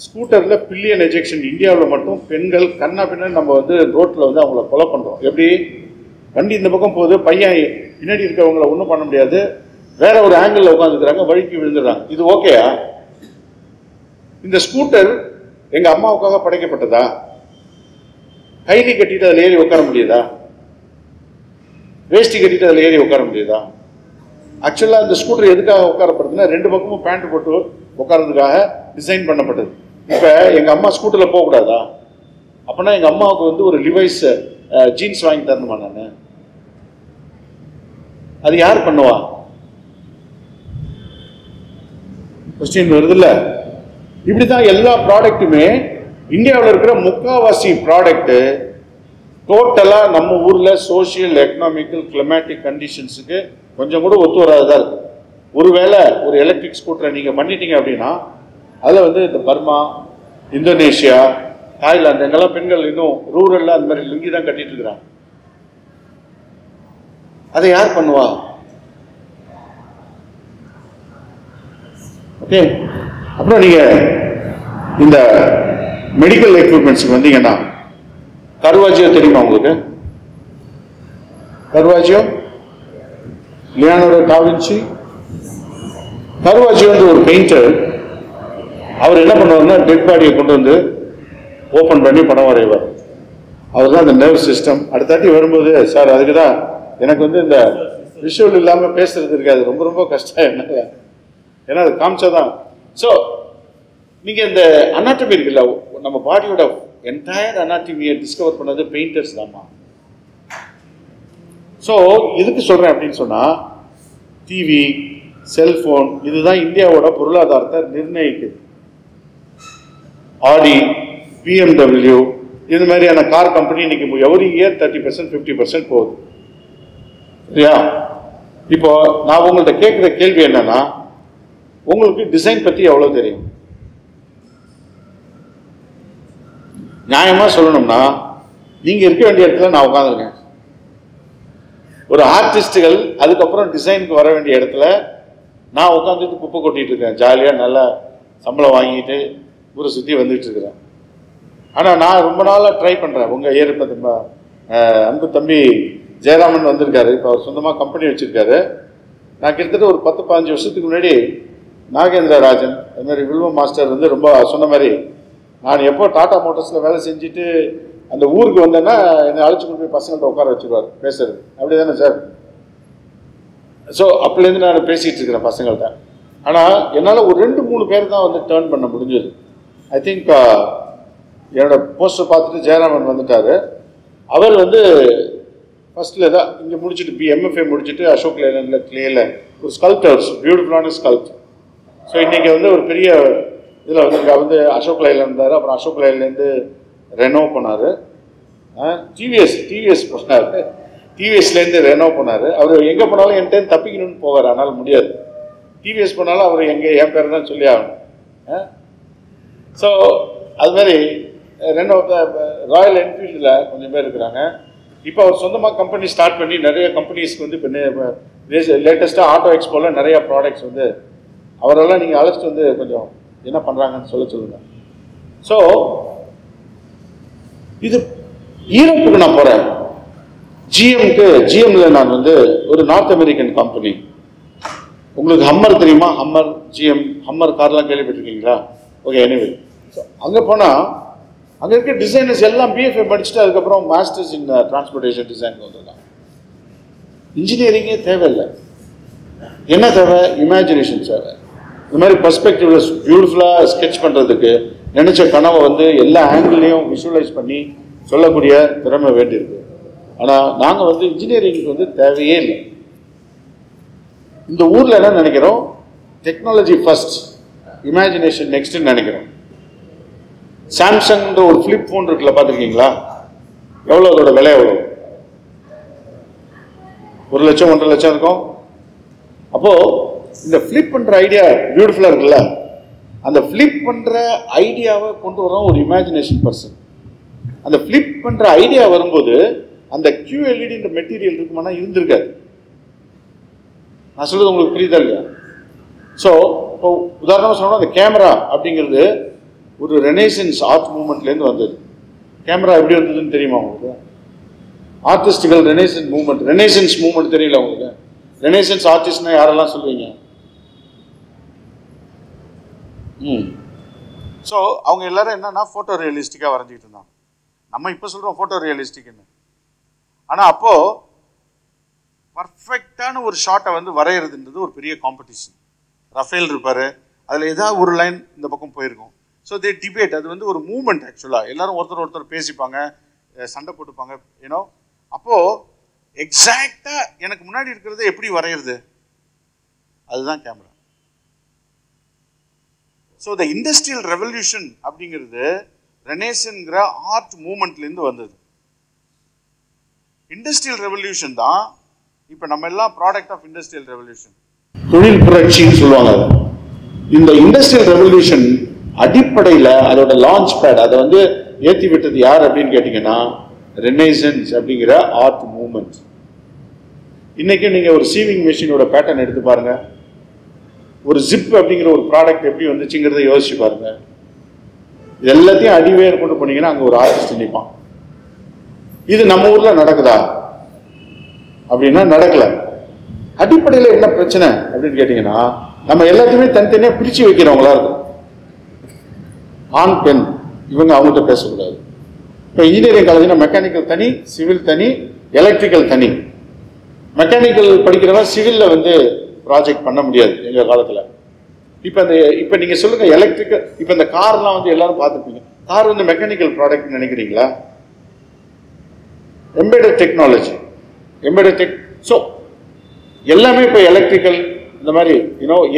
ஸ்கூட்டர்ல பில்லியன் எஜெக்ஷன். இந்தியாவில் மட்டும் பெண்கள் கண்ணா பின்னா நம்ம வந்து ரோட்ல வந்து அவங்கள கொலை பண்றோம். எப்படி? வண்டி இந்த பக்கம் போகுது, பையன் பின்னாடி இருக்கவங்களை ஒன்றும் பண்ண முடியாது, வேற ஒரு ஆங்கிள் உட்காந்துக்கிறாங்க, வழுக்கி விழுந்துடுறாங்க. இது ஓகேயா? இந்த ஸ்கூட்டர் எங்க அம்மாவுக்காக படைக்கப்பட்டதா? கைலி கட்டிட்டு அதில் ஏறி உட்கார முடியுதா? வேஷ்டி கட்டிட்டு அதில் ஏறி உட்கார முடியுதா? ஆக்சுவலாக இந்த ஸ்கூட்டர் எதுக்காக உட்காரப்படுதுன்னா 2 பக்கமும் பேண்ட் போட்டு உட்காரதுக்காக டிசைன் பண்ணப்பட்டது. இப்போ எங்கள் அம்மா ஸ்கூட்டரில் போகக்கூடாதா? அப்படின்னா எங்கள் அம்மாவுக்கு வந்து ஒரு லிவைஸ் ஜீன்ஸ் வாங்கி தரணுமா நான்? அது யார் பண்ணுவா? கொஸ்டின் வருது இல்ல? இப்படிதான் எல்லா ப்ராடக்ட்டுமே இந்தியாவில் இருக்கிற முக்காவாசி ப்ராடக்ட் டோட்டலா நம்ம ஊர்ல சோசியல், எக்கனாமிக்கல், கிளைமேட்டிக் கண்டிஷன்ஸுக்கு கொஞ்சம் கூட ஒத்து வராததா இருக்கு. ஒருவேளை ஒரு எலக்ட்ரிக் ஸ்கூட்டரை நீங்க பண்ணிட்டீங்க அப்படின்னா அதில் வந்து இந்த பர்மா, இந்தோனேஷியா, தாய்லாந்து எங்கெல்லாம் பெண்கள் இன்னும் ரூரல்ல அந்த மாதிரி லுங்கி தான் கட்டிட்டு இருக்கிறாங்க. அதை யார் பண்ணுவா? ஓகே. அப்புறம் நீங்க இந்த மெடிக்கல் எக்யூப்மெண்ட்ஸ்க்கு வந்தீங்கன்னா கர்வாஜியோ தெரியுமா உங்களுக்கு? கர்வாஜியோ, லியோனார்டோ டாவின்சி. கர்வாஜியோ ஒரு பெயிண்டர். அவர் என்ன பண்ணுவார்னா டெட் பாடியை கொண்டு வந்து ஓப்பன் பண்ணி படம் வரைவார். அவர் தான் அந்த நர்வ் சிஸ்டம். அடுத்தாட்டி வரும்போது சார் அதுக்கு தான் எனக்கு வந்து இந்த விஷுவல் இல்லாமல் பேசுறது இருக்காது, ரொம்ப ரொம்ப கஷ்டம் என்ன, ஏன்னா அது காமிச்சாதான். ஸோ நீங்க இந்த அனாட்டமி இருக்குல்ல, நம்ம பாடியோட என்டையர் அனாட்டமியை டிஸ்கவர் பண்ணது பெயிண்டர்ஸ் தான்மா. ஸோ எதுக்கு சொல்றேன் அப்படின்னு சொன்னா, டிவி, செல்போன் இதுதான் இந்தியாவோட பொருளாதாரத்தை நிர்ணயிக்குது. ஆடி, BMW இது மாதிரியான கார் கம்பெனி இன்னைக்கு எவ்ரி இயர் 30% 50% போகுது. சரியா? இப்போ நான் உங்கள்கிட்ட கேட்குற கேள்வி என்னன்னா, உங்களுக்கு டிசைன் பத்தி எவ்வளவு தெரியும்? நியாயமா சொல்லணும்னா நீங்க இருக்க வேண்டிய இடத்துல நான் உட்காந்துருக்கேன். ஒரு ஆர்டிஸ்டுகள் அதுக்கப்புறம் டிசைனுக்கு வர வேண்டிய இடத்துல நான் உட்காந்துட்டு குப்பை கொட்டிட்டு இருக்கேன். ஜாலியா நல்லா சம்பளம் வாங்கிட்டு ஊரை சுத்தி வந்துட்டு இருக்கிறேன். ஆனா நான் ரொம்ப நாளா ட்ரை பண்றேன். உங்க அன்பு தம்பி ஜெயராமன் வந்திருக்காரு. இப்போ அவர் சொந்தமா கம்பெனி வச்சிருக்காரு. நான் கிட்டத்தட்ட ஒரு 10-15 வருஷத்துக்கு முன்னாடி நாகேந்திர ராஜன் அது மாதிரி வில்வம் மாஸ்டர் வந்து ரொம்ப சொன்ன மாதிரி, நான் எப்போ டாடா மோட்டர்ஸில் வேலை செஞ்சுட்டு அந்த ஊருக்கு வந்தேன்னா என்னை அழைச்சி கொண்டு போய் பசங்கள்ட்ட உட்கார வச்சுருவார் பேசுறது. அப்படி தானே சார்? ஸோ அப்போலேருந்து நான் பேசிகிட்டு இருக்கிறேன் பசங்கள்கிட்ட. ஆனால் என்னால் ஒரு 2-3 பேர் தான் வந்து டேர்ன் பண்ண முடிஞ்சது. ஐ திங்க் என்னோட போஸ்டர் பார்த்துட்டு ஜெயராமன் வந்துட்டார். அவர் வந்து ஃபர்ஸ்ட்டில் தான் இங்கே முடிச்சுட்டு எம்எஃப்ஏ முடிச்சுட்டு அசோக் லேலண்டில் கிளேயில் ஒரு ஸ்கல்ப்டர்ஸ், பியூட்டிஃபுல்லான ஸ்கல்ப்ட். ஸோ இன்றைக்கி வந்து ஒரு பெரிய இதில் வந்து அசோக் லேயில் இருந்தார். அப்புறம் அசோக் லேலேருந்து ரெனோ போனார். டிவிஎஸ் போனார். டிவிஎஸ்லேருந்து ரெனோ போனார். அவர் எங்கே போனாலும் என்கிட்ட தப்பிக்கணும்னு போவார். ஆனால் முடியாது. டிவிஎஸ் போனாலும் அவர் என் பேர் தான் சொல்லி ஆகணும். ஸோ அது மாதிரி ரெனோ ராயல் என்ஃபீல்டில் கொஞ்சம் பேர் இருக்கிறாங்க. இப்போ அவர் சொந்தமாக கம்பெனி ஸ்டார்ட் பண்ணி நிறைய கம்பெனிஸ்க்கு வந்து இப்போ லேட்டஸ்ட்டாக ஆட்டோ எக்ஸ்போவில் நிறைய ப்ராடக்ட்ஸ் வந்து அவரெல்லாம் நீங்கள் அழைச்சிட்டு வந்து கொஞ்சம் என்ன பண்ணுறாங்கன்னு சொல்லுங்கள். ஸோ இது ஈரோப்புக்கு நான் போகிறேன். ஜிஎம்ல நான் வந்து ஒரு நார்த் அமெரிக்கன் கம்பெனி. உங்களுக்கு ஹம்மர் தெரியுமா? ஹம்மர் கார்லாம் கேள்விப்பட்டிருக்கீங்களா? ஓகே, எனிவே அங்கே போனால் அங்கே இருக்க டிசைனர்ஸ் எல்லாம் பிஎஃப்ஏ படிச்சுட்டு அதுக்கப்புறம் மாஸ்டர்ஸ் இன் டிரான்ஸ்போர்ட்டேஷன் டிசைன் வந்துருக்காங்க. இன்ஜினியரிங்கே தேவையில்லை. என்ன தேவை? இமேஜினேஷன் தேவை. இந்த மாதிரி பர்ஸ்பெக்டிவ்ல பியூட்டிஃபுல்லாக ஸ்கெட்ச் பண்ணுறதுக்கு நினைச்ச கனவை வந்து எல்லா ஆங்கிள்லையும் விஷுவலைஸ் பண்ணி சொல்லக்கூடிய திறமை வேண்டியிருக்கு. ஆனால் நாங்கள் வந்து இன்ஜினியரிங்க்கு வந்து தேவையே இல்லை. இந்த ஊரில் என்ன நினைக்கிறோம்? டெக்னாலஜி ஃபர்ஸ்ட், இமேஜினேஷன் நெக்ஸ்ட்னு நினைக்கிறோம். சாம்சங்ன்ற ஒரு ஃபிளிப் ஃபோன் இருக்குல்ல, பார்த்துருக்கீங்களா? எவ்வளோ அதோட விலை? எவ்வளோ? 1 லட்சம் 1.5 லட்சம் இருக்கும். அப்போது இந்த ஃபிளிப் பண்ணுற ஐடியா பியூட்டிஃபுல்லாக இருக்குல்ல, அந்த ஃபிளிப் பண்ணுற ஐடியாவை கொண்டு வரோம் ஒரு இமேஜினேஷன் பர்சன். அந்த ஃபிளிப் பண்ணுற ஐடியா வரும்போது அந்த QLEDன்ற மெட்டீரியல் இருக்குமானா இருந்திருக்காது. நான் சொல்றது உங்களுக்கு புரியுதா இல்லையா? ஸோ இப்போ உதாரணமாக சொன்னோம்னா அந்த கேமரா அப்படிங்கிறது ஒரு ரெனேசன்ஸ் ஆர்ட் மூவ்மெண்ட்லேருந்து வந்தது. கேமரா எப்படி வந்ததுன்னு தெரியுமா உங்களுக்கு? ஆர்டிஸ்டுகள் ரெனேசன்ஸ் மூவ்மெண்ட் தெரியல உங்களுக்கு? ரெனேசன்ஸ் ஆர்டிஸ்ட்னா யாரெல்லாம் சொல்லுவீங்க? ஸோ அவங்க எல்லாரும் என்னன்னா ஃபோட்டோ ரியலிஸ்டிக்காக வரைஞ்சிக்கிட்டு இருந்தாங்க. நம்ம இப்போ சொல்கிறோம் ஃபோட்டோ ரியலிஸ்டிக்னு. ஆனால் அப்போது பர்ஃபெக்டான ஒரு ஷாட்டை வந்து வரைகிறதுன்றது ஒரு பெரிய காம்படிஷன். ரஃபேல் இருப்பார், அதில் ஏதாவது ஒரு லைன் இந்த பக்கம் போயிருக்கும். So they debate. அது வந்து ஒரு மூமெண்ட். ஆக்சுவலாக எல்லாரும் ஒருத்தர் பேசிப்பாங்க, சண்டை போட்டுப்பாங்க, ஏன்னோ. அப்போது எக்ஸாக்டாக எனக்கு முன்னாடி இருக்கிறத எப்படி வரைகிறது, அதுதான் camera. So the industrial revolution அப்படிங்கிறது ரெனேசன்கிற ஆர்ட் மூமெண்ட்லேருந்து வந்தது. இண்டஸ்ட்ரியல் ரெவல்யூஷன் தான் இப்போ நம்ம எல்லாம் ப்ராடக்ட் ஆஃப் இண்டஸ்ட்ரியல் ரெவல்யூஷன், தொழில் புரட்சின்னு சொல்லுவாங்க. இந்த இண்டஸ்ட்ரியல் ரெவல்யூஷன் அடிப்படையில் அதோட லான்ச் பேட், அதை வந்து ஏற்றி விட்டது யார் அப்படின்னு கேட்டிங்கன்னா ரெனேசன்ஸ் அப்படிங்கிற ஆர்ட் மூமெண்ட். இன்னைக்கு நீங்கள் ஒரு சீவிங் மிஷினோட பேட்டர்ன் எடுத்து பாருங்க, ஒரு ஜிப் அப்படிங்கிற ஒரு ப்ராடக்ட் எப்படி வந்துச்சுங்கிறத யோசிச்சு பாருங்க. இது எல்லாத்தையும் அடிவேர் கொண்டு போனீங்கன்னா அங்கே ஒரு ஆர்டிஸ்ட் நிற்பான். இது நம்ம ஊரில் நடக்குதா அப்படின்னா நடக்கல. அடிப்படையில் என்ன பிரச்சனை அப்படின்னு கேட்டீங்கன்னா நம்ம எல்லாத்தையுமே தனித்தனியாக பிரித்து வைக்கிறவங்களா இருக்கும். ஆண் பெண் இவங்க அவங்ககிட்ட பேசக்கூடாது. இப்போ இன்ஜினியரிங் காலேஜ்னா மெக்கானிக்கல் தனி, சிவில் தனி, எலக்ட்ரிக்கல் தனி. மெக்கானிக்கல் படிக்கிறவங்க சிவிலில் வந்து ப்ராஜெக்ட் பண்ண முடியாது எங்கள் காலத்தில். இப்போ நீங்கள் சொல்லுங்கள் எலக்ட்ரிக்கல். இப்போ இந்த கார்லாம் வந்து எல்லாரும் பார்த்துருப்பீங்க. கார் வந்து மெக்கானிக்கல் ப்ராடக்ட் நினைக்கிறீங்களா? Embedded technology, embedded tech. So எல்லாமே இப்போ எலக்ட்ரிக்கல் இந்த மாதிரி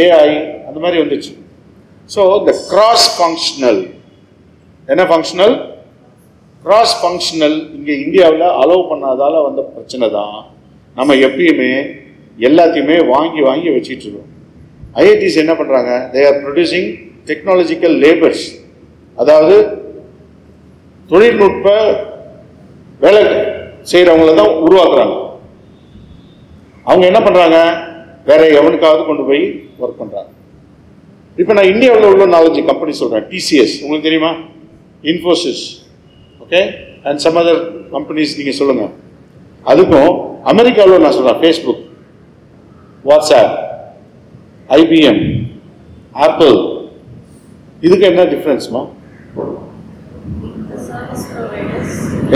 ஏஐ அந்த மாதிரி வந்துச்சு. ஸோ இந்த கிராஸ் ஃபங்க்ஷனல், என்ன ஃபங்க்ஷனல்? கிராஸ் ஃபங்க்ஷனல் இங்கே இந்தியாவில் அலோவ் பண்ணாதால வந்த பிரச்சனை தான். நம்ம எப்பயுமே எல்லாத்தையுமே வாங்கி வாங்கி வச்சிட்டு இருக்கோம். ஐஐடிஸ் என்ன பண்றாங்க? They are producing technological labours, அதாவது தொழில்நுட்ப வேலை செய்யறவங்கள தான் உருவாக்குறாங்க. அவங்க என்ன பண்றாங்க? வேற எவனுக்காவது கொண்டு போய் ஒர்க் பண்றாங்க. இப்போ நான் இந்தியாவில் உள்ள 4-5 கம்பெனி சொல்றேன். டிசிஎஸ் உங்களுக்கு தெரியுமா? Infosys, okay, and some other companies நீங்க சொல்லுங்க. அதுக்கும் அமெரிக்காவில் நான் சொல்றேன் ஃபேஸ்புக், வாட்ஸ்அப், ஐபிஎம், ஆப்பிள், இதுக்கு என்ன டிஃபரன்ஸ்மா?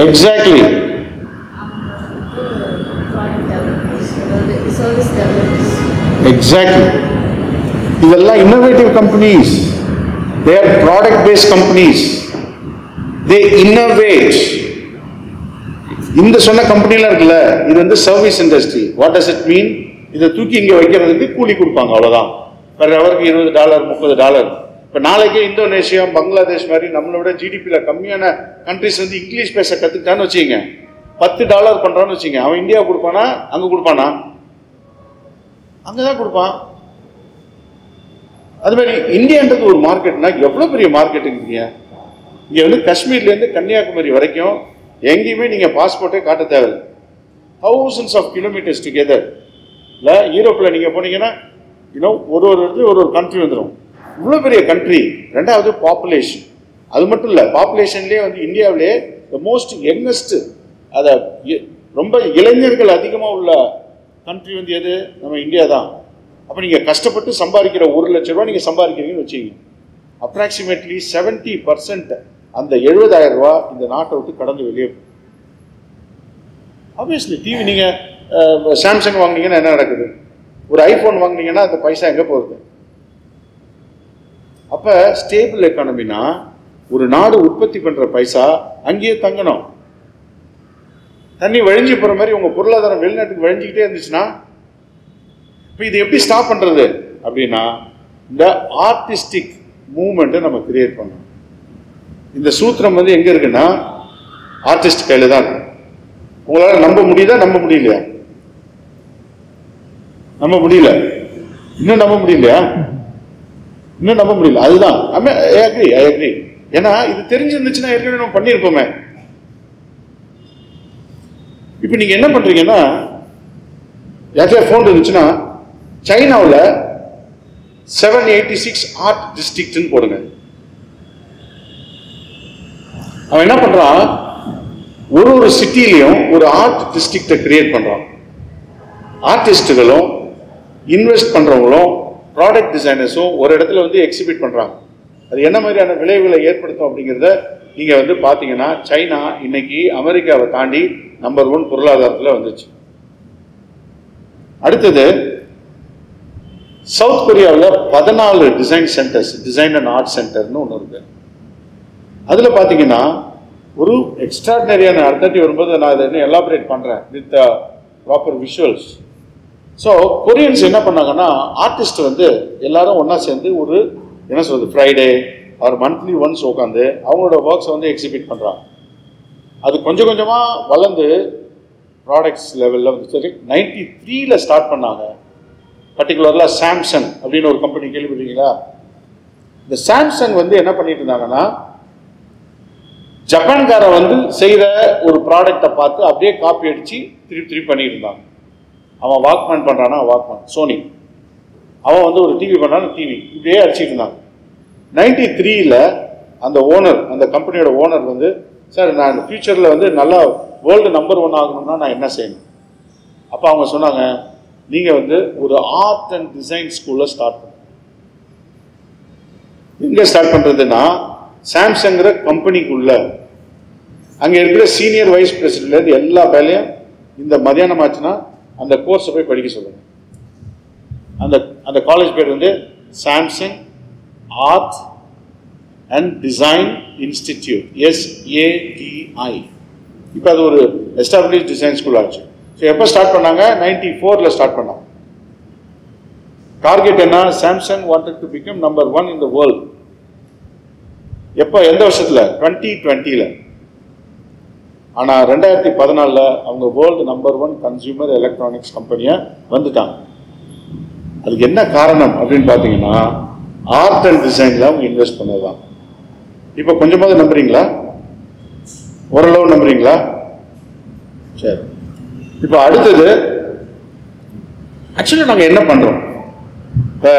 எக்ஸாக்ட்லி. எக்ஸாக்ட்லி. இதெல்லாம் innovative companies. They our product based companies. They innovate. இந்த சொன்ன கம்பெனிலாம் இருக்குல்ல, இது வந்து service industry. What does it mean? இதை தூக்கி இங்கே வைக்கிறதுக்கு கூலி கொடுப்பாங்க, அவ்வளோதான். பெர் ஹவருக்கு $20, $30. இப்போ நாளைக்கே இந்தோனேஷியா, பங்களாதேஷ் மாதிரி நம்மளோட ஜிடிபியில் கம்மியான கண்ட்ரிஸ் வந்து இங்கிலீஷ் பேச கற்றுக்கிட்டான்னு வச்சுங்க, $10 பண்ணுறான்னு வச்சுங்க, அவன் இந்தியா கொடுப்பானா அங்கே கொடுப்பானா? அங்கே தான் கொடுப்பான். அது மாதிரி இந்தியான்றது ஒரு மார்க்கெட்னா எவ்வளோ பெரிய மார்க்கெட்டுங்க. இங்கே வந்து காஷ்மீர்லேருந்து கன்னியாகுமரி வரைக்கும் எங்கேயுமே நீங்கள் பாஸ்போர்ட்டே காட்ட தேவையில்லை. thousands of kilometers together. இல்லை யூரோப்பில் நீங்கள் போனீங்கன்னா ஒரு இடத்துல ஒரு கண்ட்ரி வந்துடும். இவ்வளோ பெரிய கண்ட்ரி. ரெண்டாவது பாப்புலேஷன். அது மட்டும் இல்லை, பாப்புலேஷன்லேயே வந்து இந்தியாவிலே த மோஸ்ட் யங்கஸ்ட், அதை ரொம்ப இளைஞர்கள் அதிகமாக உள்ள கண்ட்ரி வந்து எது? நம்ம இந்தியா தான். அப்போ நீங்கள் கஷ்டப்பட்டு சம்பாதிக்கிற ₹1,00,000 நீங்கள் சம்பாதிக்கிறீங்கன்னு வச்சுக்கோங்க, அப்ராக்சிமேட்லி 70% அந்த $70,000 இந்த நாட்டை விட்டு கடந்து வெளியே போகும். ஆப்வியஸ்லி டிவி நீங்கள் சாம்சங் வாங்கினீங்கன்னா என்ன நடக்குது? ஒரு ஐஃபோன் வாங்கினீங்கன்னா அந்த பைசா எங்கே போகுது? அப்போ ஸ்டேபிள் எக்கானமினா ஒரு நாடு உற்பத்தி பண்ணுற பைசா அங்கேயே தங்கணும். தண்ணி வழிஞ்சு போகிற மாதிரி உங்கள் பொருளாதாரம் வெளிநாட்டுக்கு வழிஞ்சிக்கிட்டே இருந்துச்சுன்னா, இப்போ இது எப்படி ஸ்டாப் பண்ணுறது அப்படின்னா, இந்த ஆர்டிஸ்டிக் மூவ்மெண்ட்டை நம்ம கிரியேட் பண்ணணும். இந்த சூத்திரம் வந்து எங்கே இருக்குன்னா ஆர்டிஸ்ட் கையில் தான் இருக்கு. உங்களால் நம்ப முடியுதா? நம்ப முடியலையா? நம்ப முடியல. இன்னும் நம்ப முடியலையா? இன்னும் நம்ப முடியல. அதுதான் ஐ அக்ரி. ஏன்னா இது தெரிஞ்சிருந்துச்சுன்னா ஏற்கனவே நம்ம பண்ணியிருப்போமே. இப்போ நீங்க என்ன பண்றீங்கன்னா, யார்கிட்ட ஃபோன் இருந்துச்சுன்னா சைனாவில் 786 ஆர்ட் டிஸ்ட்ரிக்ட்னு போடுங்க. அவன் என்ன பண்றான்? ஒரு சிட்டிலையும் ஒரு ஆர்ட் டிஸ்ட்ரிக்டை கிரியேட் பண்றான். ஆர்டிஸ்டுகளும் இன்வெஸ்ட் பண்றவங்களும் ப்ராடக்ட் டிசைனர்ஸும் ஒரு இடத்துல வந்து எக்ஸிபிட் பண்றாங்க. அது என்ன மாதிரியான விளைவுகளை ஏற்படுத்தும் அப்படிங்கிறத நீங்க வந்து பாத்தீங்கன்னா, சைனா இன்னைக்கு அமெரிக்காவை தாண்டி நம்பர் 1 பொருளாதாரத்தில் வந்துச்சு. அடுத்தது சவுத் கொரியாவில் 14 design centers, design and art சென்டர்னு ஒன்று இருக்கு. அதுல பாத்தீங்கன்னா ஒரு எக்ஸ்ட்ராடினரியான அடுத்தட்டி வரும்போது நான் இதை இன்னும் எலாபரேட் பண்றேன் with proper visuals. So Koreans என்ன பண்ணாங்கன்னா, ஆர்டிஸ்ட் வந்து எல்லாரும் ஒன்னா சேர்ந்து ஒரு என்ன சொல்றது ஃப்ரைடே ஆர் மந்த்லி ஒன்ஸ் உட்காந்து அவங்களோட ஒர்க்ஸை வந்து எக்ஸிபிட் பண்றாங்க. அது கொஞ்சம் கொஞ்சமா வளர்ந்து ப்ராடக்ட்ஸ் லெவலில் வந்து சரி 93ல் ஸ்டார்ட் பண்ணாங்க. பர்டிகுலர்ல சாம்சங் அப்படின்னு ஒரு கம்பெனி கேள்விப்பட்டீங்களா? இந்த சாம்சங் வந்து என்ன பண்ணிட்டு இருந்தாங்கன்னா, ஜப்பான்கார வந்து செய்கிற ஒரு ப்ராடக்டை பார்த்து அப்படியே காப்பி அடிச்சு திருப்பி பண்ணிட்டு இருந்தாங்க. அவன் வாக்மேன் பண்றானா வாக்மேன், சோனி, அவன் வந்து ஒரு டிவி பண்ணான டிவி, இப்படியே அடிச்சுட்டு இருந்தாங்க. 93ல் அந்த ஓனர், அந்த கம்பெனியோட ஓனர் வந்து, சார் நான் ஃபியூச்சரில் வந்து நல்லா வேர்ல்டு நம்பர் 1 ஆகணும்னா நான் என்ன செய்யணும்? அப்போ அவங்க சொன்னாங்க, நீங்கள் வந்து ஒரு ஆர்ட் அண்ட் டிசைன் ஸ்கூலில் ஸ்டார்ட் பண்ணுங்க. எங்கே ஸ்டார்ட் பண்ணுறதுன்னா, சாம்சங்கிற கம்பெனிக்குள்ள அங்கே இருக்கிற சீனியர் வைஸ் பிரசிடென்ட்லேருந்து எல்லா வேலையும் இந்த மதியானம் ஆச்சுன்னா அந்த கோர்ஸை போய் படிக்க சொல்லுங்க. அந்த காலேஜ் பேர் வந்து Samsung art and design institute, SADI. இப்போ அது ஒரு எஸ்டாப்ளிஷ் டிசைன் ஸ்கூல் ஆச்சு. ஸோ எப்போ ஸ்டார்ட் பண்ணாங்க? 94ல் ஸ்டார்ட் பண்ணாங்க. டார்கெட் என்ன? Samsung wanted to become number 1 in the world. எப்போ? எந்த வருஷத்தில்? 2020ல். ஆனால் 2014 அவங்க வேர்ல்டு நம்பர் 1 கன்சியூமர் எலக்ட்ரானிக்ஸ் கம்பெனியாக வந்துட்டாங்க. அதுக்கு என்ன காரணம் அப்படின்னு பார்த்தீங்கன்னா ஆர்ட் அண்ட் டிசைனில் அவங்க இன்வெஸ்ட் பண்ணதான். இப்போ கொஞ்சமாவது நம்புறீங்களா? ஓரளவு நம்புறீங்களா? சரி. இப்போ அடுத்தது ஆக்சுவலி நாங்கள் என்ன பண்ணுறோம்? இப்போ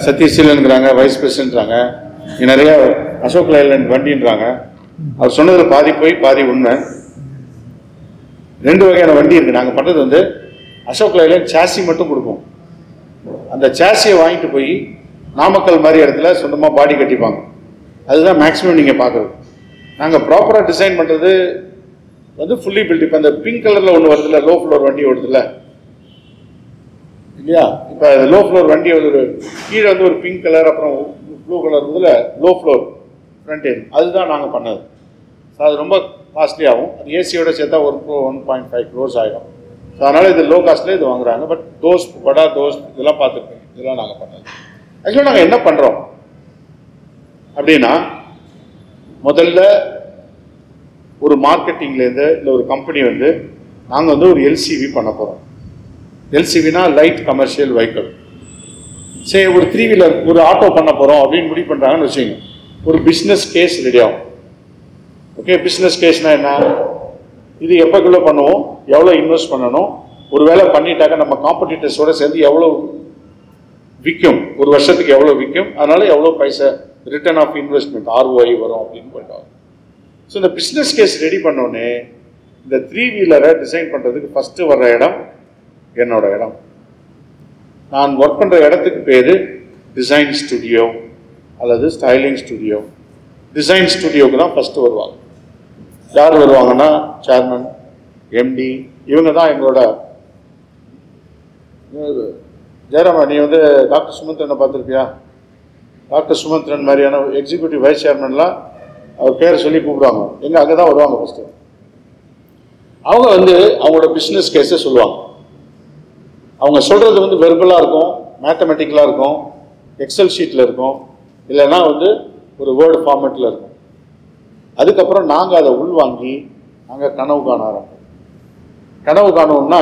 சத்யசீலன்கிறாங்க, வைஸ் பிரசிடென்ட்றாங்க, நிறைய அசோக் லைலண்ட் வண்டின்றாங்க. அவர் சொன்னதில் பாதி போய் பாதி உண்மை. 2 வகையான வண்டி இருக்குது. நாங்கள் பண்ணுறது வந்து அசோக் லைலண்ட் சாசி மட்டும் கொடுப்போம். அந்த சாசியை வாங்கிட்டு போய் நாமக்கல் மாதிரி இடத்துல சொந்தமாக பாடி கட்டிப்பாங்க. அதுதான் மேக்ஸிமம் நீங்கள் பார்க்குறது. நாங்கள் ப்ராப்பராக டிசைன் பண்ணுறது வந்து ஃபுல்லி பில்ட். இப்போ அந்த பிங்க் கலரில் ஒன்று வருதுல்ல, லோ ஃப்ளோர் வண்டி வருதுல்ல இல்லையா? இப்போ லோ ஃப்ளோர் வண்டி ஒரு கீழே வந்து ஒரு பிங்க் கலர் அப்புறம் ப்ளூ கலர் இருந்ததுல லோ ஃப்ளோர் ஃப்ரண்ட் எண்ட், அதுதான் நாங்கள் பண்ணது. ஸோ அது ரொம்ப காஸ்ட்லி ஆகும். அது ஏசியோட சேர்த்தா 1.5 crores ஆகிடும். ஸோ அதனால் இது லோ காஸ்ட்லேயே இது வாங்குறாங்க. பட் தோஸ்த், படா தோஸ்த் இதெல்லாம் பார்த்துருக்கேன். இதெல்லாம் நாங்கள் பண்ணது. ஆக்சுவலாக நாங்கள் என்ன பண்ணுறோம் அப்படின்னா, முதல்ல ஒரு மார்க்கெட்டிங்லேருந்து இல்லை ஒரு கம்பெனி வந்து நாங்கள் வந்து ஒரு எல்சிவி பண்ண போகிறோம். எல்சிவினா லைட் கமர்ஷியல் வெஹிக்கிள். சரி, ஒரு 3 வீலர் ஒரு ஆட்டோ பண்ண போகிறோம் அப்படின்னு முடிவு பண்ணுறாங்கன்னு வச்சுங்க. ஒரு பிஸ்னஸ் கேஸ் ரெடி ஆகும். ஓகே, பிஸ்னஸ் கேஸ்னால் என்ன? இது எப்போக்குள்ளே பண்ணுவோம், எவ்வளோ இன்வெஸ்ட் பண்ணணும், ஒரு வேலை பண்ணிட்டாக்க நம்ம காம்படிட்டர்ஸோடு சேர்ந்து எவ்வளோ விற்கும், ஒரு வருஷத்துக்கு எவ்வளோ விற்கும், அதனால எவ்வளோ பைசா ரிட்டர்ன் ஆஃப் இன்வெஸ்ட்மெண்ட் ROI வரும் அப்படின்னு பண்ணுவாங்க. ஸோ இந்த பிஸ்னஸ் கேஸ் ரெடி பண்ணோடனே இந்த 3 வீலரை டிசைன் பண்ணுறதுக்கு ஃபஸ்ட்டு வர்ற இடம் என்னோட இடம். நான் ஒர்க் பண்ணுற இடத்துக்கு பேர் டிசைன் ஸ்டுடியோ அல்லது ஸ்டைலிங் ஸ்டுடியோ. டிசைன் ஸ்டுடியோவுக்கு தான் ஃபஸ்ட்டு வருவாங்க. யார் வருவாங்கன்னா சேர்மன், MD, இவங்க தான் எங்களோட. ஜெயராமா, நீ வந்து டாக்டர் சுமந்திரனை பார்த்துருப்பியா? டாக்டர் சுமந்திரன் மாதிரியான எக்ஸிக்யூட்டிவ் வைஸ் சேர்மன்லாம் அவர் பேரை சொல்லி கூப்பிடுவாங்க. எங்கே அங்கே தான் வருவாங்க ஃபஸ்ட்டு. அவங்க வந்து அவங்களோட பிஸ்னஸ் கேஸை சொல்லுவாங்க. அவங்க சொல்கிறது வந்து வெர்பலாக இருக்கும், மேத்தமெட்டிக்கலாக இருக்கும், எக்ஸல் ஷீட்டில் இருக்கும், இல்லைன்னா வந்து ஒரு வேர்டு ஃபார்மேட்டில் இருக்கும். அதுக்கப்புறம் நாங்கள் அதை உள்வாங்கி நாங்கள் கனவு காண ஆரம்பிப்போம். கனவு காணுவோம்னா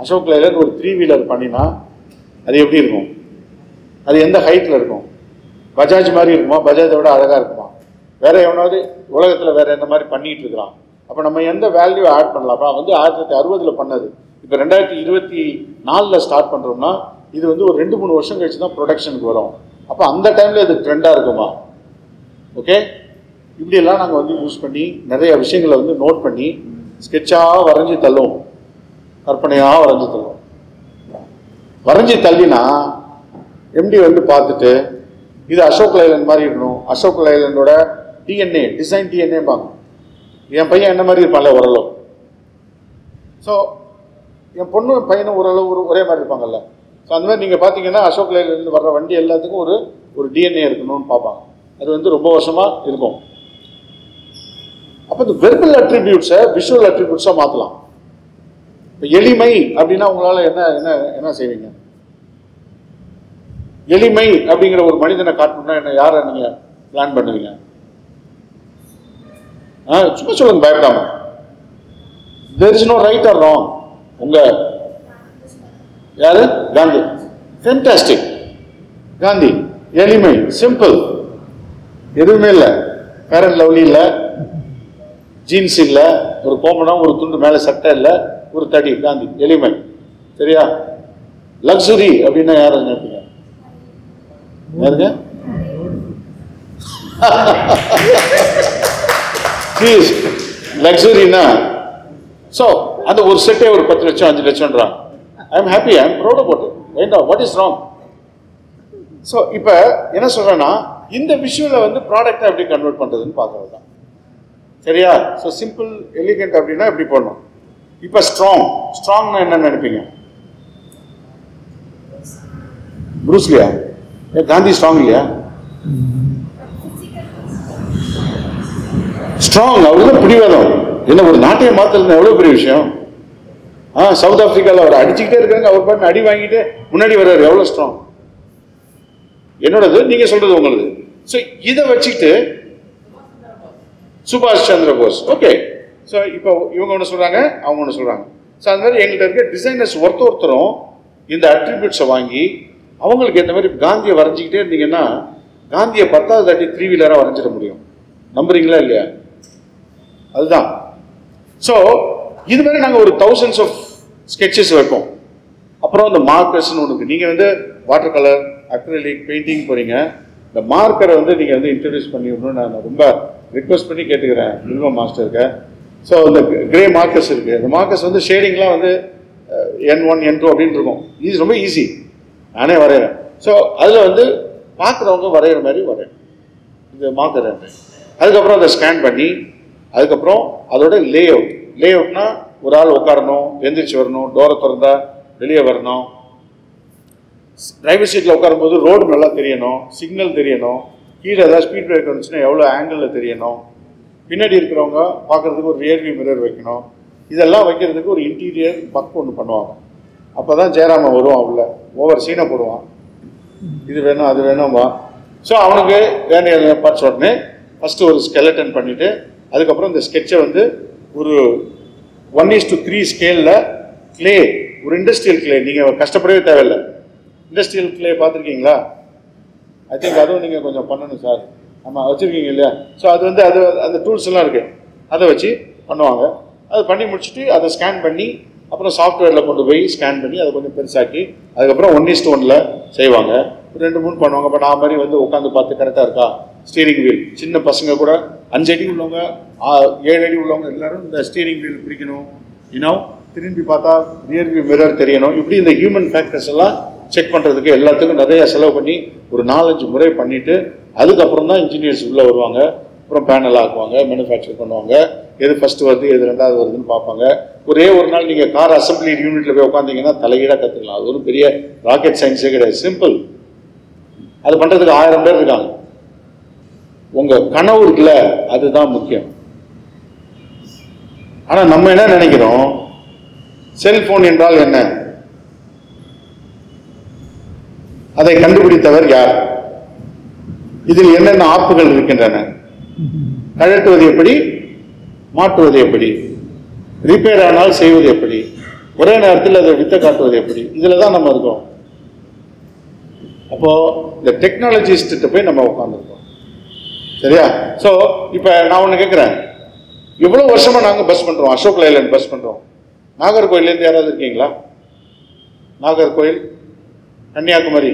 அசோக் லைலண்ட் ஒரு 3 வீலர் பண்ணினா அது எப்படி இருக்கும்? அது எந்த ஹைட்டில் இருக்கும்? பஜாஜ் மாதிரி இருக்குமா? பஜாஜை விட அழகாக இருக்குமா? வேற எவனாவது உலகத்தில் வேற எந்த மாதிரி பண்ணிட்டு இருக்கிறான்? அப்போ நம்ம எந்த வேல்யூ ஆட் பண்ணலாம்? அப்போ வந்து 1960 பண்ணது, இப்போ 2024 ஸ்டார்ட் பண்ணுறோம்னா இது வந்து ஒரு 2-3 வருஷம் கழிச்சு தான் ப்ரொடக்ஷனுக்கு வரும். அப்போ அந்த டைமில் இது ட்ரெண்டாக இருக்குமா? ஓகே, இப்படியெல்லாம் நாங்கள் வந்து யூஸ் பண்ணி நிறைய விஷயங்களை வந்து நோட் பண்ணி ஸ்கெட்சாக வரைஞ்சி தள்ளுவோம், கற்பனையாக வரைஞ்சி தள்ளுவோம். வரைஞ்சி தள்ளினா MD வந்து பார்த்துட்டு இது அசோக் லைலண்ட் மாதிரி இருக்கணும், அசோக் லைலண்டோட DNA டிசைன் DNA பாங்க. என் பையன் என்ன மாதிரி இருப்பான்ல ஓரளவு. ஸோ என் பொண்ணு என் பையனும் ஓரளவு ஒரே மாதிரி இருப்பாங்கல்ல. ஸோ அந்த மாதிரி நீங்கள் பார்த்தீங்கன்னா அசோக் லைலண்ட் வர்ற வண்டி எல்லாத்துக்கும் ஒரு DNA இருக்கணும்னு பார்ப்பாங்க. அது வந்து ரொம்ப வருஷமாக இருக்கும். அப்போ இந்த வெர்பல் அட்ரிபியூட்ஸை விஷுவல் அட்ரிபியூட்ஸாக மாற்றலாம். இப்போ எளிமை அப்படின்னா உங்களால் என்ன என்ன என்ன செய்வீங்க? எளிமை அப்படிங்கிற ஒரு மனிதனை காட்டணும்னா என்ன, யாரை நீங்கள் பிளான் பண்ணுவீங்க? சும்மா சொல்லுங்க, பயப்படாம. there is no right or wrong. உங்க யாரு? காந்தி. ஃபேன்டாஸ்டிக். காந்தி எளிமை, சிம்பிள், எதுவுமே இல்லை, ஃபேர் அண்ட் லவ்லி இல்லை, ஜீன்ஸ் இல்லை, ஒரு கோமணம், ஒரு துண்டு மேலே சட்டை இல்லை, ஒரு தடி. காந்தி எளிமை. சரியா? லக்ஸுரி அப்படின்னா யாரும் நினைப்பீங்க? யாருங்க? லக்ஸுரினா ஸோ அந்த ஒரு செட்டே ஒரு 10 லட்சம் 5 லட்சம்ன்றாங்க. I am happy, I am proud about it. வேண்டாம், வாட் இஸ் ராங்? ஸோ இப்போ என்ன சொல்கிறேன்னா, இந்த விஷுவலை வந்து ப்ராடக்டை எப்படி கன்வெர்ட் பண்ணுறதுன்னு பார்க்குறது தான். சரியா? ஸோ சிம்பிள் எலிகண்ட் அப்படின்னா எப்படி போடணும். இப்போ ஸ்ட்ராங்னா என்ன நினைப்பீங்க? ப்ரூஸ்லியா? காந்தி ஸ்ட்ராங் இல்லையா? ஸ்ட்ராங், அவருதான் பிடிவாதம். என்ன ஒரு நாட்டையை மாத்துறது எவ்வளவு பெரிய விஷயம். சவுத் ஆப்பிரிக்காவில் அவர் அடிச்சுக்கிட்டே இருக்காங்க, அவர் பாட்டு அடி வாங்கிட்டு முன்னாடி வர்றாரு. எவ்வளவு ஸ்ட்ராங். என்னோடது, நீங்க சொல்றது உங்களது. ஸோ இதை வச்சுட்டு சுபாஷ் சந்திர போஸ். ஓகே, ஸோ இப்போ இவங்க ஒன்று சொல்கிறாங்க, அவங்க ஒன்று சொல்கிறாங்க. ஸோ அந்த மாதிரி எங்கள்கிட்ட இருக்க டிசைனர்ஸ் ஒருத்தரும் இந்த அட்ரிபியூட்ஸை வாங்கி அவங்களுக்கு ஏற்ற மாதிரி காந்தியை வரைஞ்சிக்கிட்டே இருந்தீங்கன்னா காந்தியை 10வது தாட்டி 3 வீலராக வரைஞ்சிட முடியும். நம்புறீங்களா இல்லையா? அதுதான். ஸோ இது மாதிரி நாங்கள் ஒரு thousands ஆஃப் ஸ்கெட்சஸ் வைப்போம். அப்புறம் இந்த மார்க்கர்ஸ்னு ஒன்று இருக்குது. நீங்கள் வந்து வாட்டர் கலர், அக்ரிலிக், பெயிண்டிங் போகிறீங்க. இந்த மார்க்கரை வந்து நீங்கள் வந்து இன்ட்ரடியூஸ் பண்ணி விடணும்னு நான் ரொம்ப ரிக்வஸ்ட் பண்ணி கேட்டுக்கிறேன் நிர்மா மாஸ்டருக்கு. ஸோ இந்த கிரே மார்க்கர்ஸ் இருக்குது. இந்த மார்க்கர்ஸ் வந்து ஷேடிங்லாம் வந்து N1, N2 அப்படின்னு இருக்கும். இது ரொம்ப ஈஸி, நானே வரைகிறேன். ஸோ அதில் வந்து பார்க்குறவங்க வரைகிற மாதிரி வரையணும் இந்த மார்க்கர். அதுக்கப்புறம் அதை ஸ்கேன் பண்ணி அதுக்கப்புறம் அதோட லே அவுட்னா ஒரு ஆள் உட்காரணும், எந்திரிச்சு வரணும், டோரை திறந்தா வெளியே வரணும், டிரைவர் சீட்டில் உட்காரும்போது ரோடு நல்லா தெரியணும், சிக்னல் தெரியணும், கீழே ஏதாவது ஸ்பீட் பிரேக் வந்துச்சுன்னா எவ்வளோ ஆங்கிளில் தெரியணும், பின்னாடி இருக்கிறவங்க பார்க்குறதுக்கு ஒரு ரியர்வியூ மிரர் வைக்கணும். இதெல்லாம் வைக்கிறதுக்கு ஒரு இன்டீரியர் பக் ஒன்று பண்ணுவாங்க. அப்போ தான் ஜெயராமன் வருவான், உள்ள ஓவர் சீனை போடுவான், இது வேணும் அது வேணும்பா. ஸோ அவனுக்கு வேண்டிய பார்ட்ஸ் உடனே ஃபஸ்ட்டு ஒரு ஸ்கெலட்டன் பண்ணிவிட்டு அதுக்கப்புறம் இந்த ஸ்கெட்சை வந்து ஒரு 1:3 ஸ்கேலில் கிளே, ஒரு இண்டஸ்ட்ரியல் கிளே, நீங்கள் கஷ்டப்படவே தேவையில்லை. இண்டஸ்ட்ரியல் கிளே பார்த்துருக்கீங்களா? ஐ திங்க் அதுவும் நீங்கள் கொஞ்சம் பண்ணணும் சார். ஆமாம், வச்சுருக்கீங்க இல்லையா? ஸோ அது வந்து அந்த டூல்ஸ் எல்லாம் இருக்குது, அதை வச்சு பண்ணுவாங்க. அதை பண்ணி முடிச்சுட்டு அதை ஸ்கேன் பண்ணி அப்புறம் சாஃப்ட்வேரில் கொண்டு போய் ஸ்கேன் பண்ணி அதை கொஞ்சம் பெருசாக்கி அதுக்கப்புறம் 1:1 செய்வாங்க. 2-3 பண்ணுவாங்க. இப்போ நான் மாதிரி வந்து உட்காந்து பார்த்து கரெக்டாக இருக்கா, ஸ்டீரிங் வீல், சின்ன பசங்க கூட 5 அடி உள்ளவங்க 7 அடி உள்ளவங்க எல்லாரும் இந்த ஸ்டீரிங் வீல் பிடிக்கணும், இன்னும் திரும்பி பார்த்தா ரியர்வியூ மிரர் தெரியணும். இப்படி இந்த ஹியூமன் ஃபேக்டர்ஸ் எல்லாம் செக் பண்ணுறதுக்கு எல்லாத்துக்கும் நிறைய செலவு பண்ணி ஒரு 4-5 முறை பண்ணிவிட்டு அதுக்கப்புறம் தான் இன்ஜினியர்ஸ் உள்ளே வருவாங்க. அப்புறம் பேனல் ஆக்குவாங்க, மேனுஃபேக்சர் பண்ணுவாங்க, எது ஃபஸ்ட்டு வருது எது 2வது வருதுன்னு பார்ப்பாங்க. ஒரே ஒரு நாள் நீங்கள் கார் அசம்பிளி யூனிட்டில் போய் உட்காந்தீங்கன்னா தலையீடாக கற்றுக்கலாம். அது ஒரு பெரிய ராக்கெட் சயின்ஸே கிடையாது, சிம்பிள். அது பண்ணுறதுக்கு 1000 பேர் இருக்காங்க. உங்கள் கனவு இருக்குல்ல, அதுதான் முக்கியம். ஆனால் நம்ம என்ன நினைக்கிறோம், செல்போன் என்றால் என்ன, அதை கண்டுபிடித்தவர் யார், இதில் என்னென்ன ஆப்புகள் இருக்கின்றன, கழட்டுவது எப்படி, மாட்டுவது எப்படி, ரிப்பேர் ஆனால் செய்வது எப்படி, ஒரே நேரத்தில் அதை வித்த காட்டுவது எப்படி, இதில் தான் நம்ம இருக்கோம். அப்போ இந்த டெக்னாலஜிஸ்ட்டு போய் நம்ம உட்காந்துருக்கோம். சரியா? ஸோ இப்போ நான் ஒன்று கேட்குறேன், எவ்வளோ வருஷமாக நாங்கள் பஸ் பண்ணுறோம், அசோக் லைலண்ட் பஸ் பண்ணுறோம். நாகர்கோயிலேருந்து யாராவது இருக்கீங்களா? நாகர்கோயில், கன்னியாகுமரி.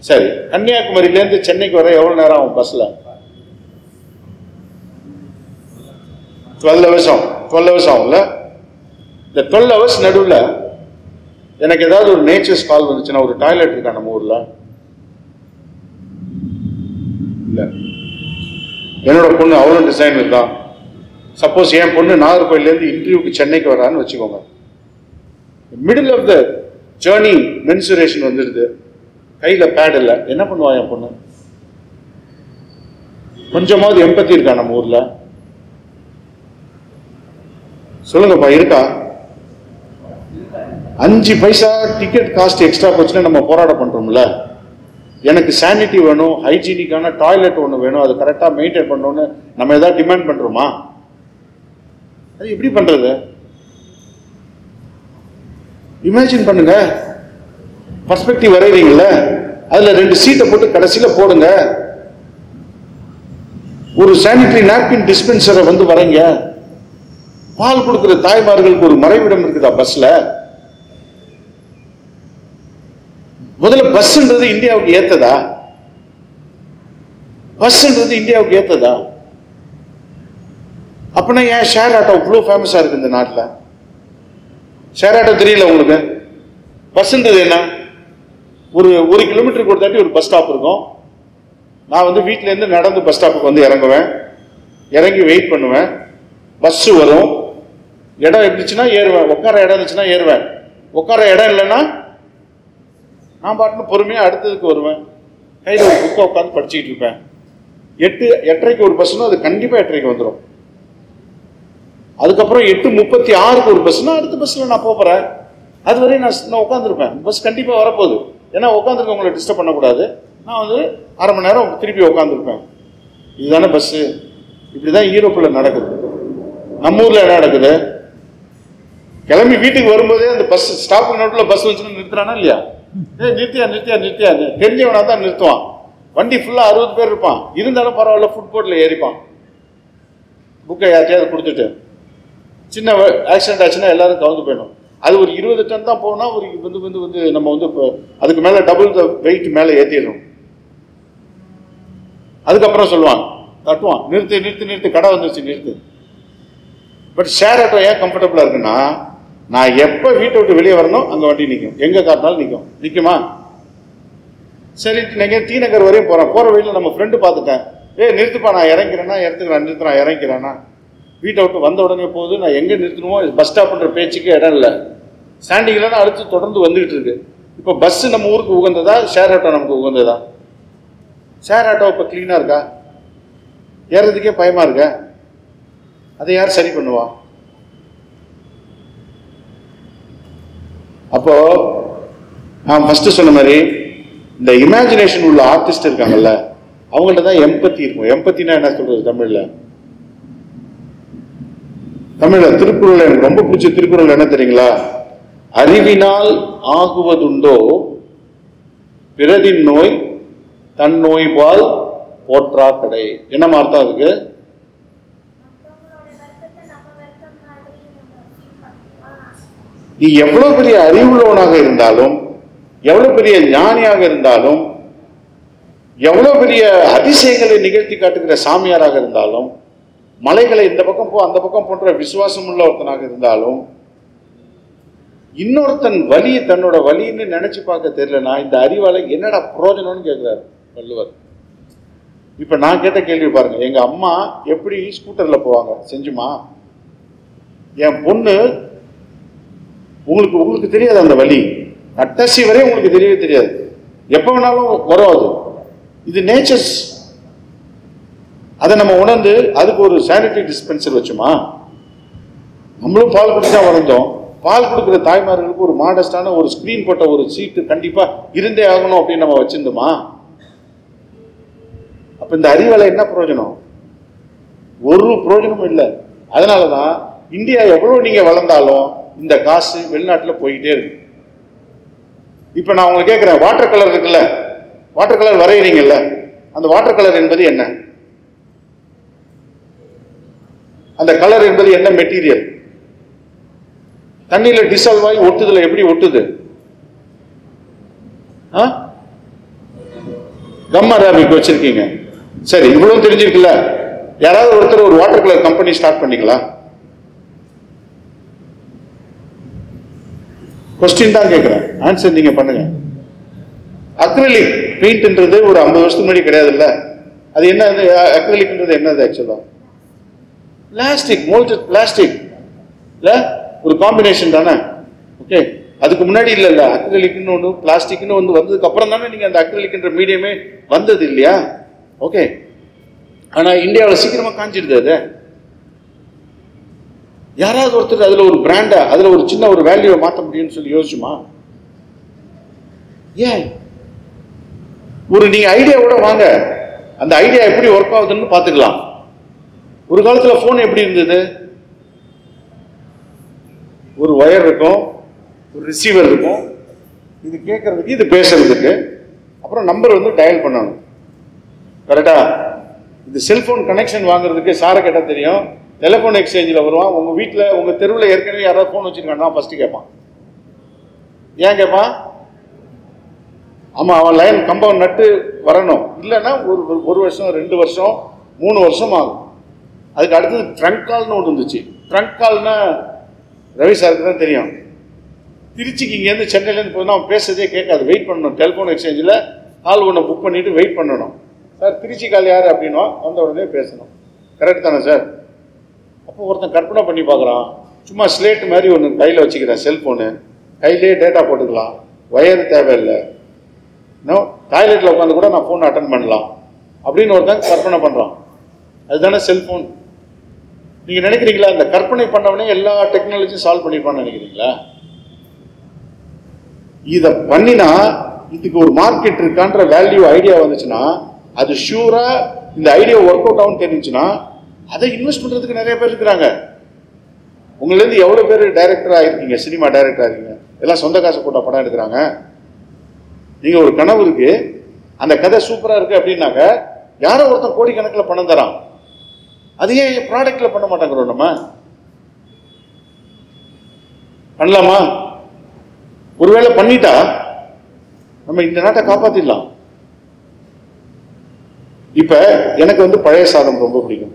சரி, கன்னியாகுமரியிலேருந்து சென்னைக்கு வர எவ்வளோ நேரம் ஆகும் பஸ்ஸில்? 12 ஹவர்ஸ் ஆகும்ல. இந்த 12 ஹவர்ஸ் நடுவில் எனக்கு ஏதாவது ஒரு நேச்சர்ஸ் கால் வந்துச்சுன்னா, ஒரு டாய்லெட் இருக்கா நம்ம ஊரில்? இல்லை. என்னோட பொண்ணு அவளும் டிசைனர் தான். சப்போஸ் என் பொண்ணு நாகர்கோயிலேருந்து இன்டர்வியூக்கு சென்னைக்கு வரான்னு வச்சுக்கோங்க. Middle of the journey menstruation வந்துடுது, கையில் பேட் இல்லை, என்ன பண்ணுவா என் பொண்ணு? கொஞ்சமாவது எம்பத்தி இருக்கா நம்ம ஊரில்? சொல்லுங்கப்பா, இருக்கா? 5 பைசா டிக்கெட் காஸ்ட் எக்ஸ்ட்ரா போச்சுன்னா நம்ம போராட பண்றோம்ல. எனக்கு சானிட்டி வேணும், ஹைஜீனிக்கான டாய்லெட் ஒன்று வேணும், அது கரெக்டாக மெயின்டைன் பண்ணணும்னு நம்ம ஏதாவது டிமாண்ட் பண்றோமா? அது எப்படி பண்றது? இமேஜின் பண்ணுங்க. பர்ஸ்பெக்டிவ் வரைகிறீங்கல்ல, அதுல 2 சீட்டை போட்டு கடைசியில போடுங்க. ஒரு சானிட்டரி நாப்கின் டிஸ்பென்சரை வந்து வரைங்க. பால் கொடுக்கிற தாய்மார்களுக்கு ஒரு மறைவிடம் இருக்குதா பஸ்ல? முதல்ல பஸ்ன்றது இந்தியாவுக்கு ஏத்ததா? பஸ்ன்றது இந்தியாவுக்கு ஏத்ததா? அப்படின்னா ஏன் ஷேர் ஆட்டோ இவ்வளோ ஃபேமஸா இருக்கு இந்த நாட்டில்? ஷேர் ஆட்டோ தெரியல உங்களுக்கு? பஸ்ன்றது என்ன? ஒரு 1 கிலோமீட்டருக்கு ஒரு தாட்டி ஒரு பஸ் ஸ்டாப் இருக்கும். நான் வந்து வீட்டிலேருந்து நடந்து பஸ் ஸ்டாப்புக்கு வந்து இறங்குவேன், இறங்கி வெயிட் பண்ணுவேன், பஸ்ஸு வரும், இடம் இருந்துச்சுன்னா ஏறுவேன், உட்கார இடம் இருந்துச்சுன்னா ஏறுவேன், உட்கார இடம் இல்லைன்னா நான் பாட்டுன்னு பொறுமையாக அடுத்ததுக்கு வருவேன், கையில் ஒரு புக்கை உட்காந்து படிச்சுக்கிட்டு இருப்பேன். 8:30க்கு ஒரு பஸ்ஸுன்னா அது கண்டிப்பாக 8:30க்கு வந்துடும். அதுக்கப்புறம் 8:36க்கு ஒரு பஸ்ஸுனா அடுத்த பஸ்ஸில் நான் போகிறேன். அது வரையும் நான் உட்காந்துருப்பேன். பஸ் கண்டிப்பாக வரப்போகுது. ஏன்னா உட்காந்துருக்கவங்களை டிஸ்டர்ப் பண்ணக்கூடாது. நான் வந்து அரை மணி நேரம் திருப்பி உட்காந்துருப்பேன். இதுதானே பஸ்ஸு. இப்படி தான் யூரோப்பில் நடக்குது. நம்ம ஊர்ல என்ன நடக்குது? கிளம்பி வீட்டுக்கு வரும்போதே அந்த பஸ் ஸ்டாப்புக்கு நடுவில் பஸ் வச்சு நிறுத்துறானா இல்லையா? நிறுத்தியா தெரிஞ்சவனா தான் நிறுத்துவான். வண்டி ஃபுல்லா 60 பேர் இருப்பான், இருந்தாலும் பரவாயில்ல ஃபுட்போர்ட்ல ஏறிப்பான். புக்கை யார்ட்டையாவது கொடுத்துட்டு சின்ன ஆக்சிடென்ட் ஆச்சுன்னா எல்லாரும் கவுந்து போயிடும். அது ஒரு 20 டன் தான் போனா ஒரு வந்து நம்ம வந்து அதுக்கு மேல டபுள் த வெயிட் மேல ஏற்றிடுறோம். அதுக்கப்புறம் சொல்லுவான், தட்டுவான், நிறுத்து கடை வந்துருச்சு நிறுத்து. பட் ஷேர் ஆட்டோ ஏன் கம்ஃபர்டபுளா இருக்குன்னா, நான் எப்ப வீட்டை விட்டு வெளியே வரணும் அங்க வண்டி நிற்கும், எங்க காட்டினாலும் நிற்குமா? சரி, நீங்க டி நகர் வரையும் போற வழியில் நம்ம ஃப்ரெண்டு பார்த்துட்டேன், நிறுத்துப்பா நான் இறங்கிறேன்னா நிறுத்துறான் இறங்கிறானா, வீட்டை விட்டு வந்த உடனே போகுது, நான் எங்க நிறுத்தணுமோ பஸ் ஸ்டாப்ன்ற பேச்சுக்கு இடம் இல்லை, ஸ்டாண்டிங்லாம் அடுத்து தொடர்ந்து வந்துகிட்டு இருக்கு. இப்போ பஸ் நம்ம ஊருக்கு உகந்ததா, ஷேர் ஆட்டோ நமக்கு உகந்ததா? ஷேர் ஆட்டோ இப்போ கிளீனா இருக்கா? ஏறதுக்கே பயமா இருக்கா? அதை யார் சரி பண்ணுவா? அப்போ நான் ஃபர்ஸ்ட் சொன்ன மாதிரி இந்த இமேஜினேஷன் உள்ள ஆர்டிஸ்ட் இருக்காங்கல்ல, அவங்கள்ட்ட தான் எம்பத்தி இருக்கும். எம்பத்தினா என்ன சொல்றது தமிழ்ல திருக்குறள் எனக்கு ரொம்ப பிடிச்ச திருக்குறள் என்ன தெரியுங்களா? அறிவினால் ஆகுவதுண்டோ பிறரின் நோய் தன் நோய்பால் போற்றா கடை. என்ன அர்த்தம் அதுக்கு? நீ எவ்வளவு பெரிய அறிவுள்ளவனாக இருந்தாலும், எவ்வளவு பெரிய ஞானியாக இருந்தாலும், எவ்வளவு பெரிய அதிசயங்களை நிகழ்த்தி காட்டுகிற சாமியாராக இருந்தாலும், மலைகளை இந்த பக்கம் போ அந்த பக்கம் போன்ற விசுவாசம் உள்ள ஒருத்தனாக இருந்தாலும், இன்னொருத்தன் வலி தன்னோட வலின்னு நினைச்சு பார்க்க தெரியலனா இந்த அறிவால என்னடா பிரயோஜனம்னு கேட்கிறாரு வள்ளுவர். இப்ப நான் கேட்ட கேள்வி பாருங்க, எங்க அம்மா எப்படி ஸ்கூட்டர்ல போவாங்க செஞ்சுமா? என் பொண்ணு உங்களுக்கு தெரியாது அந்த வலி, கடைசி வரை உங்களுக்கு தெரியவே தெரியாது, எப்ப வேணாலும் வரும். இது நேச்சர்ஸ். அதை நம்ம உணர்ந்து அதுக்கு ஒரு சானிட்டரி டிஸ்பென்சர் வச்சுமா? நம்மளும் பால் குடிச்சா வளர்ந்தோம். பால் கொடுக்குற தாய்மார்களுக்கு ஒரு மாடஸ்டான ஒரு ஸ்கிரீன் போட்ட ஒரு சீட்டு கண்டிப்பா இருந்தே ஆகணும் அப்படின்னு நம்ம வச்சிருந்தோமா? அப்ப இந்த அறிவால என்ன பிரயோஜனம்? ஒரு பிரயோஜனமும் இல்லை. அதனாலதான் இந்தியா எவ்வளவு நீங்க வளர்ந்தாலும் இந்த காசு வெளிநாட்டுல போயிட்டே இருக்கு. இப்ப நான் உங்களுக்கு கேட்கிறேன், வாட்டர் கலர் இருக்குல்ல, வாட்டர் கலர் வரைகிறீங்கல்ல, அந்த வாட்டர் கலர் என்பது என்ன? அந்த கலர் என்பது என்ன மெட்டீரியல்? தண்ணியில டிசால்வ் ஆகி ஒட்டுதுல எப்படி ஒட்டுது? கம் அராபிக் வச்சிருக்கீங்க, சரி, இவ்வளவு தெரிஞ்சிருக்குல்ல. யாராவது ஒருத்தர் ஒரு வாட்டர் கலர் கம்பெனி ஸ்டார்ட் பண்ணீங்களா? கொஸ்டின் தான் கேட்கிறேன், ஆன்சர் நீங்க பண்ணுங்க. அக்ரிலிக் பெயிண்ட்ன்றது ஒரு 50 வருஷத்துக்கு முன்னாடி கிடையாது இல்ல? அது என்ன? அக்ரிலிக்ன்றது என்னது? ஆக்சுவலா பிளாஸ்டிக், மோல்டட் பிளாஸ்டிக் இல்ல, ஒரு காம்பினேஷன் தானே. ஓகே, அதுக்கு முன்னாடி இல்ல அக்ரிலிக்னு ஒன்று, பிளாஸ்டிக்னு ஒன்று வந்ததுக்கு அப்புறம் தானே நீங்க அந்த அக்ரிலிக்ன்ற மீடியமே வந்தது இல்லையா? ஓகே, ஆனா இந்தியாவில் சீக்கிரமா காஞ்சிடுது. அது யாராவது ஒருத்தர் அதுல ஒரு பிராண்டா, அதுல ஒரு சின்ன ஒரு வேல்யூவை மாற்ற முடியும்னு சொல்லி யோசிச்சுமா? ஏன்? ஒரு நீங்க ஐடியாவோட வாங்க, அந்த ஐடியா எப்படி ஒர்க் ஆகுதுன்னு பாத்துக்கலாம். ஒரு காலத்துல போன் எப்படி இருந்தது? ஒரு ஒயர் இருக்கும், ஒரு ரிசீவர் இருக்கும், இது கேட்கறதுக்கு இது பேசுறதுக்கு, அப்புறம் நம்பர் வந்து டயல் பண்ணணும். கரெக்டா? இது செல்போன் கனெக்ஷன் வாங்குறதுக்கு சாரை கேட்டா தெரியும், டெலிபோன் எக்ஸ்சேஞ்சில் வருவான். உங்க வீட்டில் உங்க தெருவில் ஏற்கனவே யாராவது ஃபோன் வச்சிருக்காங்கன்னா ஃபர்ஸ்ட் கேட்பான். ஏன் கேட்பான்? ஆமா, அவன் லைன் கம்பவுண்ட் நட்டு வரணும், இல்லைன்னா ஒரு வருஷம் 2 வருஷம் 3 வருஷம் ஆகும். அதுக்கு அடுத்தது ட்ரங்க் கால்னு ஒன்று இருந்துச்சு. ட்ரங்க் கால்னா ரவி சாருக்கு தான் தெரியும். திருச்சிக்கு இங்கேருந்து சென்னையிலேருந்து போனால் அவன் பேசுறதே கேட்காது, வெயிட் பண்ணணும். டெலிஃபோன் எக்ஸ்சேஞ்சில் கால் ஒன்று புக் பண்ணிட்டு வெயிட் பண்ணணும். சார் திருச்சி கால் யார் அப்படின்னா வந்த உடனே பேசணும். கரெக்ட் தானே சார்? அப்போ ஒருத்தன் கற்பனை பண்ணி பார்க்குறான், சும்மா ஸ்லேட் மாதிரி ஒன்று கையில் வச்சுக்கிறேன், செல்ஃபோனு கையிலே டேட்டா போட்டுக்கலாம், ஒயர் தேவையில்லை, இன்னும் டாய்லெட்டில் உட்காந்து கூட நான் ஃபோன் அட்டன் பண்ணலாம் அப்படின்னு ஒருத்தன் கற்பனை பண்ணுறான். அதுதானே செல்ஃபோன். நீங்கள் நினைக்கிறீங்களா இந்த கற்பனை பண்ணவனே எல்லா டெக்னாலஜியும் சால்வ் பண்ணிருப்பான்னு நினைக்கிறீங்களா? இதை பண்ணினா இதுக்கு ஒரு மார்க்கெட் இருக்கான்ற வேல்யூ ஐடியா வந்துச்சுன்னா, அது ஷூரா இந்த ஐடியா ஒர்க் அவுட் ஆகும் தெரிஞ்சுன்னா அதை இன்வெஸ்ட் பண்றதுக்கு நிறைய பேர் இருக்கிறாங்க. உங்களிலேருந்து எவ்வளோ பேர் டைரக்டராக இருக்கீங்க, சினிமா டைரக்டராக இருக்கீங்க, எல்லாம் சொந்த காசு போட்ட படம் எடுக்கிறாங்க. நீங்கள் ஒரு கனவு இருக்கு, அந்த கதை சூப்பராக இருக்கு அப்படின்னாக்க யாரோ ஒருத்தன் கோடிக்கணக்கில் பணம் தரான். அது ஏன் ப்ராடக்ட்ல பண்ண மாட்டேங்கிறோம்? நம்ம பண்ணலாமா? ஒருவேளை பண்ணிட்டா நம்ம இந்த நாட்டை காப்பாத்திடலாம். இப்ப எனக்கு வந்து பழைய சாதம் ரொம்ப பிடிக்கும்.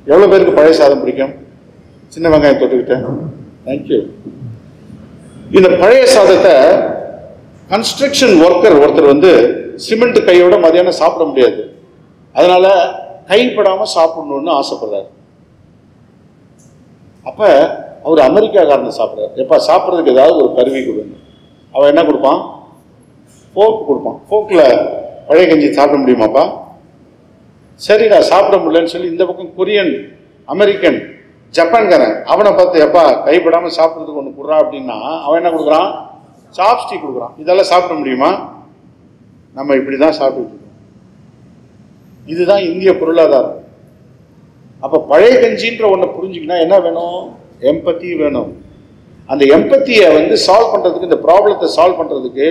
எவ்வளவு பேருக்கு பழைய சாதம் பிடிக்கும்? சின்ன வெங்காயம் தொட்டுக்கிட்டேன். தேங்க்யூ. இந்த பழைய சாதத்தை கன்ஸ்ட்ரக்ஷன் ஒர்க்கர் ஒருத்தர் வந்து சிமெண்ட் கையோட மதியானம் சாப்பிட முடியாது, அதனால கைப்படாம சாப்பிடணும்னு ஆசைப்படுறாரு. அப்ப அவர் அமெரிக்காக்காரனை சாப்பிட்றாரு. எப்ப சாப்பிட்றதுக்கு ஏதாவது ஒரு கருவி கொடுங்க. அவன் என்ன கொடுப்பான்? ஃபோக் கொடுப்பான். ஃபோக்கில் பழைய கஞ்சி சாப்பிட முடியுமாப்பா? சரிடா சாப்பிட முடியலன்னு சொல்லி இந்த பக்கம் கொரியன், அமெரிக்கன், ஜப்பான்காரன் அவனை பார்த்து எப்பா கைப்படாமல் சாப்பிட்றதுக்கு ஒன்று கொடுறான் அப்படின்னா அவன் என்ன கொடுக்குறான்? சாப்ஸ்டிக் கொடுக்குறான். இதெல்லாம் சாப்பிட முடியுமா? நம்ம இப்படி தான் சாப்பிட்டு இருக்கோம். இதுதான் இந்திய பொருளாதாரம். அப்போ பழைய கஞ்சின்ற ஒன்றை புரிஞ்சுக்கினா என்ன வேணும்? எம்பத்தி வேணும். அந்த எம்பத்தியை வந்து சால்வ் பண்ணுறதுக்கு, இந்த ப்ராப்ளத்தை சால்வ் பண்ணுறதுக்கு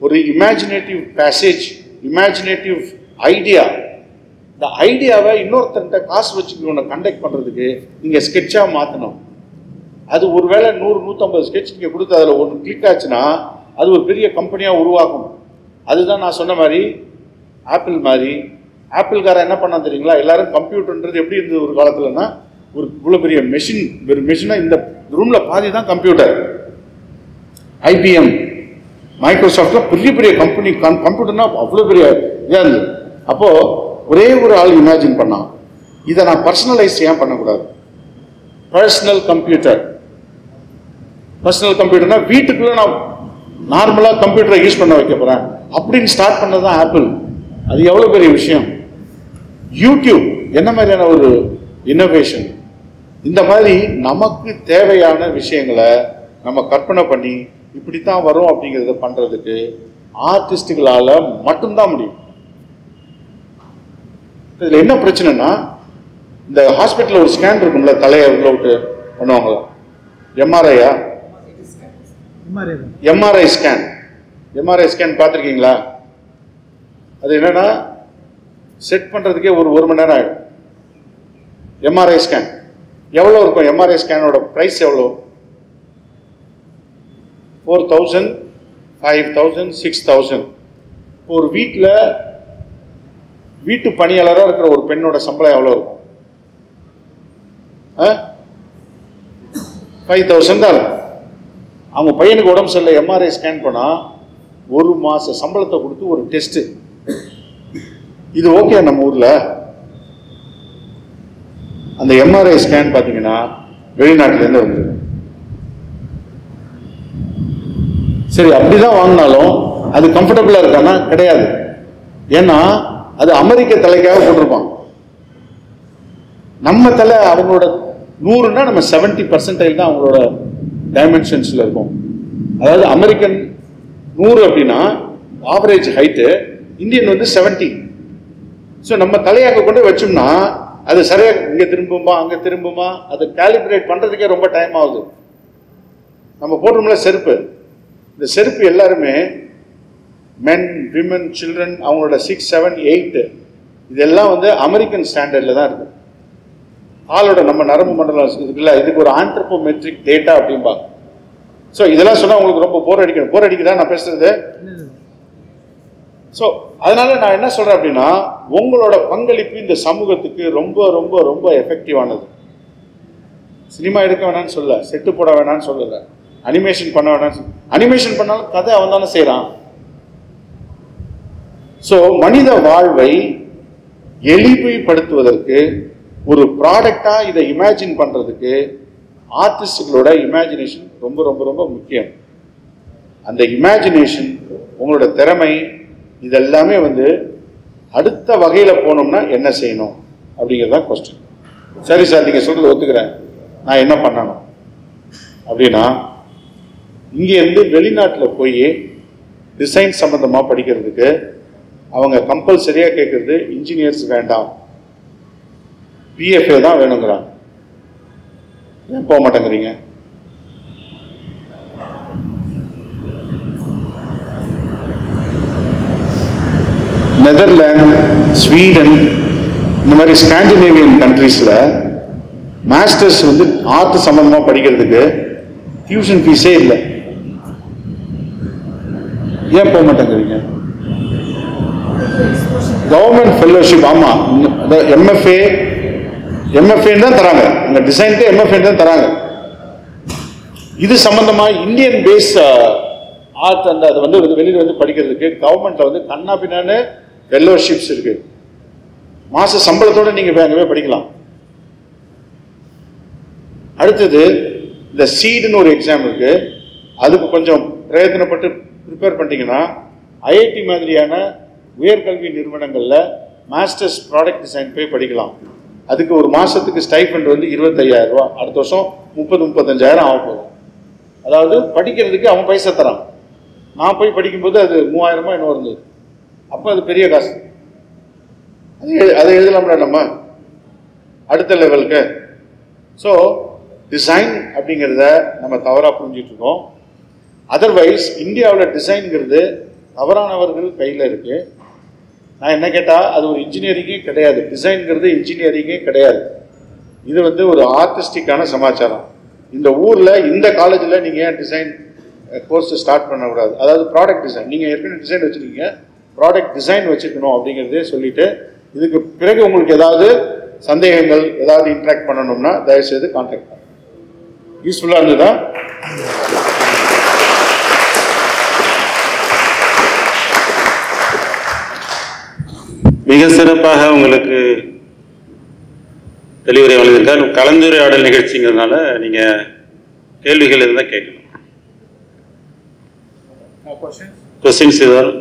ஒரு இமேஜினேட்டிவ் பேசேஜ், இமேஜினேட்டிவ் ஐடியா, இந்த ஐடியாவை இன்னொருத்தர்கிட்ட காசு வச்சுக்க ஒன்று கண்டக்ட் பண்ணுறதுக்கு நீங்கள் ஸ்கெட்சாக மாற்றணும். அது ஒருவேளை 100-150 ஸ்கெட்ச் நீங்கள் கொடுத்து அதில் ஒன்று கிளிக் ஆச்சுன்னா அது ஒரு பெரிய கம்பெனியாக உருவாக்கும். அதுதான் நான் சொன்ன மாதிரி ஆப்பிள் மாதிரி. ஆப்பிள்காரன் என்ன பண்ணா தெரியுங்களா? எல்லாரும் கம்ப்யூட்டர்ன்றது எப்படி இருந்தது ஒரு காலத்துலன்னா, ஒரு இவ்வளோ பெரிய மெஷின், ஒரு மெஷினாக இந்த ரூமில் பாதி தான் கம்ப்யூட்டர். ஐபிஎம், மைக்ரோசாஃப்ட்ல பெரிய பெரிய கம்பெனி, கம்ப்யூட்டர்னா அவ்வளோ பெரிய இதாக இருந்தது. அப்போது ஒரே ஒரு ஆள் இமேஜின் பண்ணான், இதை நான் பர்சனலைஸ் ஏன் பண்ணக்கூடாது? Personal computer. பர்சனல் கம்ப்யூட்டர்னா வீட்டுக்குள்ளே நான் நார்மலாக கம்ப்யூட்டரை யூஸ் பண்ண வைக்க போகிறேன் அப்படின்னு ஸ்டார்ட் பண்ணது தான் ஆப்பிள். அது எவ்வளோ பெரிய விஷயம். யூடியூப் என்ன மாதிரியான ஒரு இன்னோவேஷன். இந்த மாதிரி நமக்கு தேவையான விஷயங்களை நம்ம கற்பனை பண்ணி இப்படித்தான் வரும் அப்படிங்கிறத பண்ணுறதுக்கு ஆர்டிஸ்டுகளால் மட்டும்தான் முடியும். இதில் என்ன பிரச்சனைனா, இந்த ஹாஸ்பிட்டலில் ஒரு ஸ்கேன் இருக்கும்ல, தலையை உள்ள விட்டு பண்ணுவாங்களா? எம்ஆர்ஐயா? MRI scan. எம்ஆர்ஐ ஸ்கேன் பார்த்துருக்கீங்களா? அது என்னன்னா செட் பண்ணுறதுக்கே ஒரு மணி நேரம் ஆகிடும். எம்ஆர்ஐ ஸ்கேன் எவ்வளோ இருக்கும்? எம்ஆர்ஐ ஸ்கேனோட ப்ரைஸ் எவ்வளோ? 4000, 5000, 6000. ஒரு வீட்டில் வீட்டு பணியாளராக இருக்கிற ஒரு பெண்ணோட சம்பளம் எவ்வளோ இருக்கும்? 5000 தான் இருக்கும். அவங்க பையனுக்கு உடம்பு சரியில்லை, எம்ஆர்ஐ ஸ்கேன் பண்ணால் 1 மாத சம்பளத்தை கொடுத்து ஒரு டெஸ்ட்டு. இது ஓகே நம்ம ஊரில்? அந்த எம்ஆர்ஐ ஸ்கேன் பார்த்தீங்கன்னா வெளிநாட்டிலேருந்து வந்துருக்கு. சரி, அப்படிதான் வாங்கினாலும் அது கம்ஃபர்டபுளாக இருக்கான்னா கிடையாது. ஏன்னா அது அமெரிக்க தலைக்காக போட்டிருப்பான். நம்ம தலை அவங்களோட 100ன்னா நம்ம 70% தான் அவங்களோட டைமென்ஷன்ஸில் இருக்கும். அதாவது அமெரிக்கன் 100 அப்படின்னா ஆவரேஜ் ஹைட்டு, இந்தியன் வந்து 70. ஸோ நம்ம தலையாக கொண்டு வச்சோம்னா அது சரியாக இங்கே திரும்புமா அங்கே திரும்புமா, அதை கேலிப்ரேட் பண்ணுறதுக்கே ரொம்ப டைம் ஆகுது. நம்ம போட்டோம்ல செருப்பு, இந்த செருப்பு எல்லாருமே மென், விமன், சில்ட்ரன் அவங்களோட 6, 7, 8 இதெல்லாம் வந்து அமெரிக்கன் ஸ்டாண்டர்டில் தான் இருக்குது. ஆளோட நம்ம நரம்பு மண்டலம் இருக்குல்ல, இதுக்கு ஒரு ஆந்த்ரோபோமெட்ரிக் டேட்டா அப்படிம்பாங்க. ஸோ இதெல்லாம் சொன்னால் உங்களுக்கு ரொம்ப போர் அடிக்கணும். போர் அடிக்குதா நான் பேசுறது? ஸோ அதனால நான் என்ன சொல்றேன் அப்படின்னா, உங்களோட பங்களிப்பு இந்த சமூகத்துக்கு ரொம்ப ரொம்ப ரொம்ப எஃபெக்டிவானது. சினிமா எடுக்க வேணான்னு சொல்ல, செட்டு போட வேணான்னு சொல்லலை, அனிமேஷன் பண்ண வேணான்னு சொல்ல. அனிமேஷன் பண்ணாலும் கதை அவன் தானே செய்யறான். ஸோ மனித வாழ்வை எளிமைப்படுத்துவதற்கு, ஒரு ப்ராடக்டா இதை இமேஜின் பண்றதுக்கு ஆர்டிஸ்டுகளோட இமேஜினேஷன் ரொம்ப ரொம்ப ரொம்ப முக்கியம். அந்த இமேஜினேஷன், உங்களோட திறமை, இதெல்லாமே வந்து அடுத்த வகையில் போனோம்னா என்ன செய்யணும் அப்படிங்கிறதான் கொஸ்டின். சரி சார், நீங்கள் சொல்றது ஒத்துக்கிறேன், நான் என்ன பண்ணணும் அப்படின்னா, இங்கேருந்து வெளிநாட்டில் போய் டிசைன் சம்மந்தமாக படிக்கிறதுக்கு அவங்க கம்பல்சரியாக கேட்குறது இன்ஜினியர்ஸ் வேண்டாம், பிஎஃப்ஏ தான் வேணுங்கிறாங்க. ஏன் போக மாட்டேங்கிறீங்க? நெதர்லாந்து, ஸ்வீடன், இந்த மாதிரி ஸ்காண்டினேவியன் கண்ட்ரீஸில் மாஸ்டர்ஸ் வந்து ஆர்ட் சம்பந்தமாக படிக்கிறதுக்கு டியூஷன் ஃபீஸே இல்லை. ஏன் போக மாட்டேங்கிறீங்க? Government fellowship. ஆமாம், எம்எஃப்ஏன்னு தான் தராங்க. இந்த டிசைனுக்கு எம்எஃப்ஏ தான் தராங்க. இது சம்பந்தமாக இந்தியன் பேஸ் ஆர்ட் அந்த அது வந்து வெளியில் வந்து படிக்கிறதுக்கு கவர்மெண்ட்ல வந்து கண்ணாபின்னான்னு ஃபெல்லோஷிப்ஸ் இருக்கு. மாச சம்பளத்தோட நீங்க அங்கவே படிக்கலாம். அடுத்தது இந்த சீடுன்னு ஒரு எக்ஸாம் இருக்கு. அதுக்கு கொஞ்சம் பிரயத்தனப்பட்டு ப்ரிப்பேர் பண்ணிட்டீங்கன்னா ஐஐடி மாதிரியான உயர்கல்வி நிறுவனங்கள்ல மாஸ்டர்ஸ் ப்ராடக்ட் டிசைன் போய் படிக்கலாம். அதுக்கு ஒரு மாசத்துக்கு ஸ்டைஃபண்ட் வந்து 25,000 ரூபா. அடுத்த வருஷம் 30-35,000 ஆக போகும். அதாவது படிக்கிறதுக்கு அவன் பைசா தரான். நான் போய் படிக்கும்போது அது 3000 இன்னும் இருந்தது. அப்போ அது பெரிய காசு. அதை எழுதலாம்ல நம்ம அடுத்த லெவலுக்கு. ஸோ டிசைன் அப்படிங்கிறத நம்ம தவறாக புரிஞ்சிட்டு இருக்கோம். அதர்வைஸ் இந்தியாவில் டிசைன்ங்கிறது தவறானவர்கள் கையில் இருக்கு. நான் என்ன கேட்டால் அது ஒரு இன்ஜினியரிங்கே கிடையாது. டிசைன்ங்கிறது இன்ஜினியரிங்கே கிடையாது. இது வந்து ஒரு ஆர்டிஸ்டிக்கான சமாச்சாரம். இந்த ஊரில் இந்த காலேஜில் நீங்கள் ஏன் டிசைன் கோர்ஸ் ஸ்டார்ட் பண்ணக்கூடாது? அதாவது ப்ராடக்ட் டிசைன், நீங்கள் ஏற்கனவே டிசைன் வச்சுருக்கீங்க, ப்ராடக்ட் டிசைன் வச்சுக்கணும் அப்படிங்கிறதே சொல்லிட்டு, இதுக்கு பிறகு உங்களுக்கு ஏதாவது சந்தேகங்கள் ஏதாவது இன்ட்ராக்ட் பண்ணணும்னா தயவுசெய்து கான்டாக்ட் பண்ணுங்க. யூஸ்ஃபுல்லாக இருந்ததா? மிக சிறப்பாக உங்களுக்கு தெளிவுரை வழங்கியிருக்கார். கலந்துரையாடல் நிகழ்ச்சிங்கிறதுனால நீங்க கேள்விகள் இருந்தால் கேட்கணும். கொஸ்டின்ஸ் ஏதாவது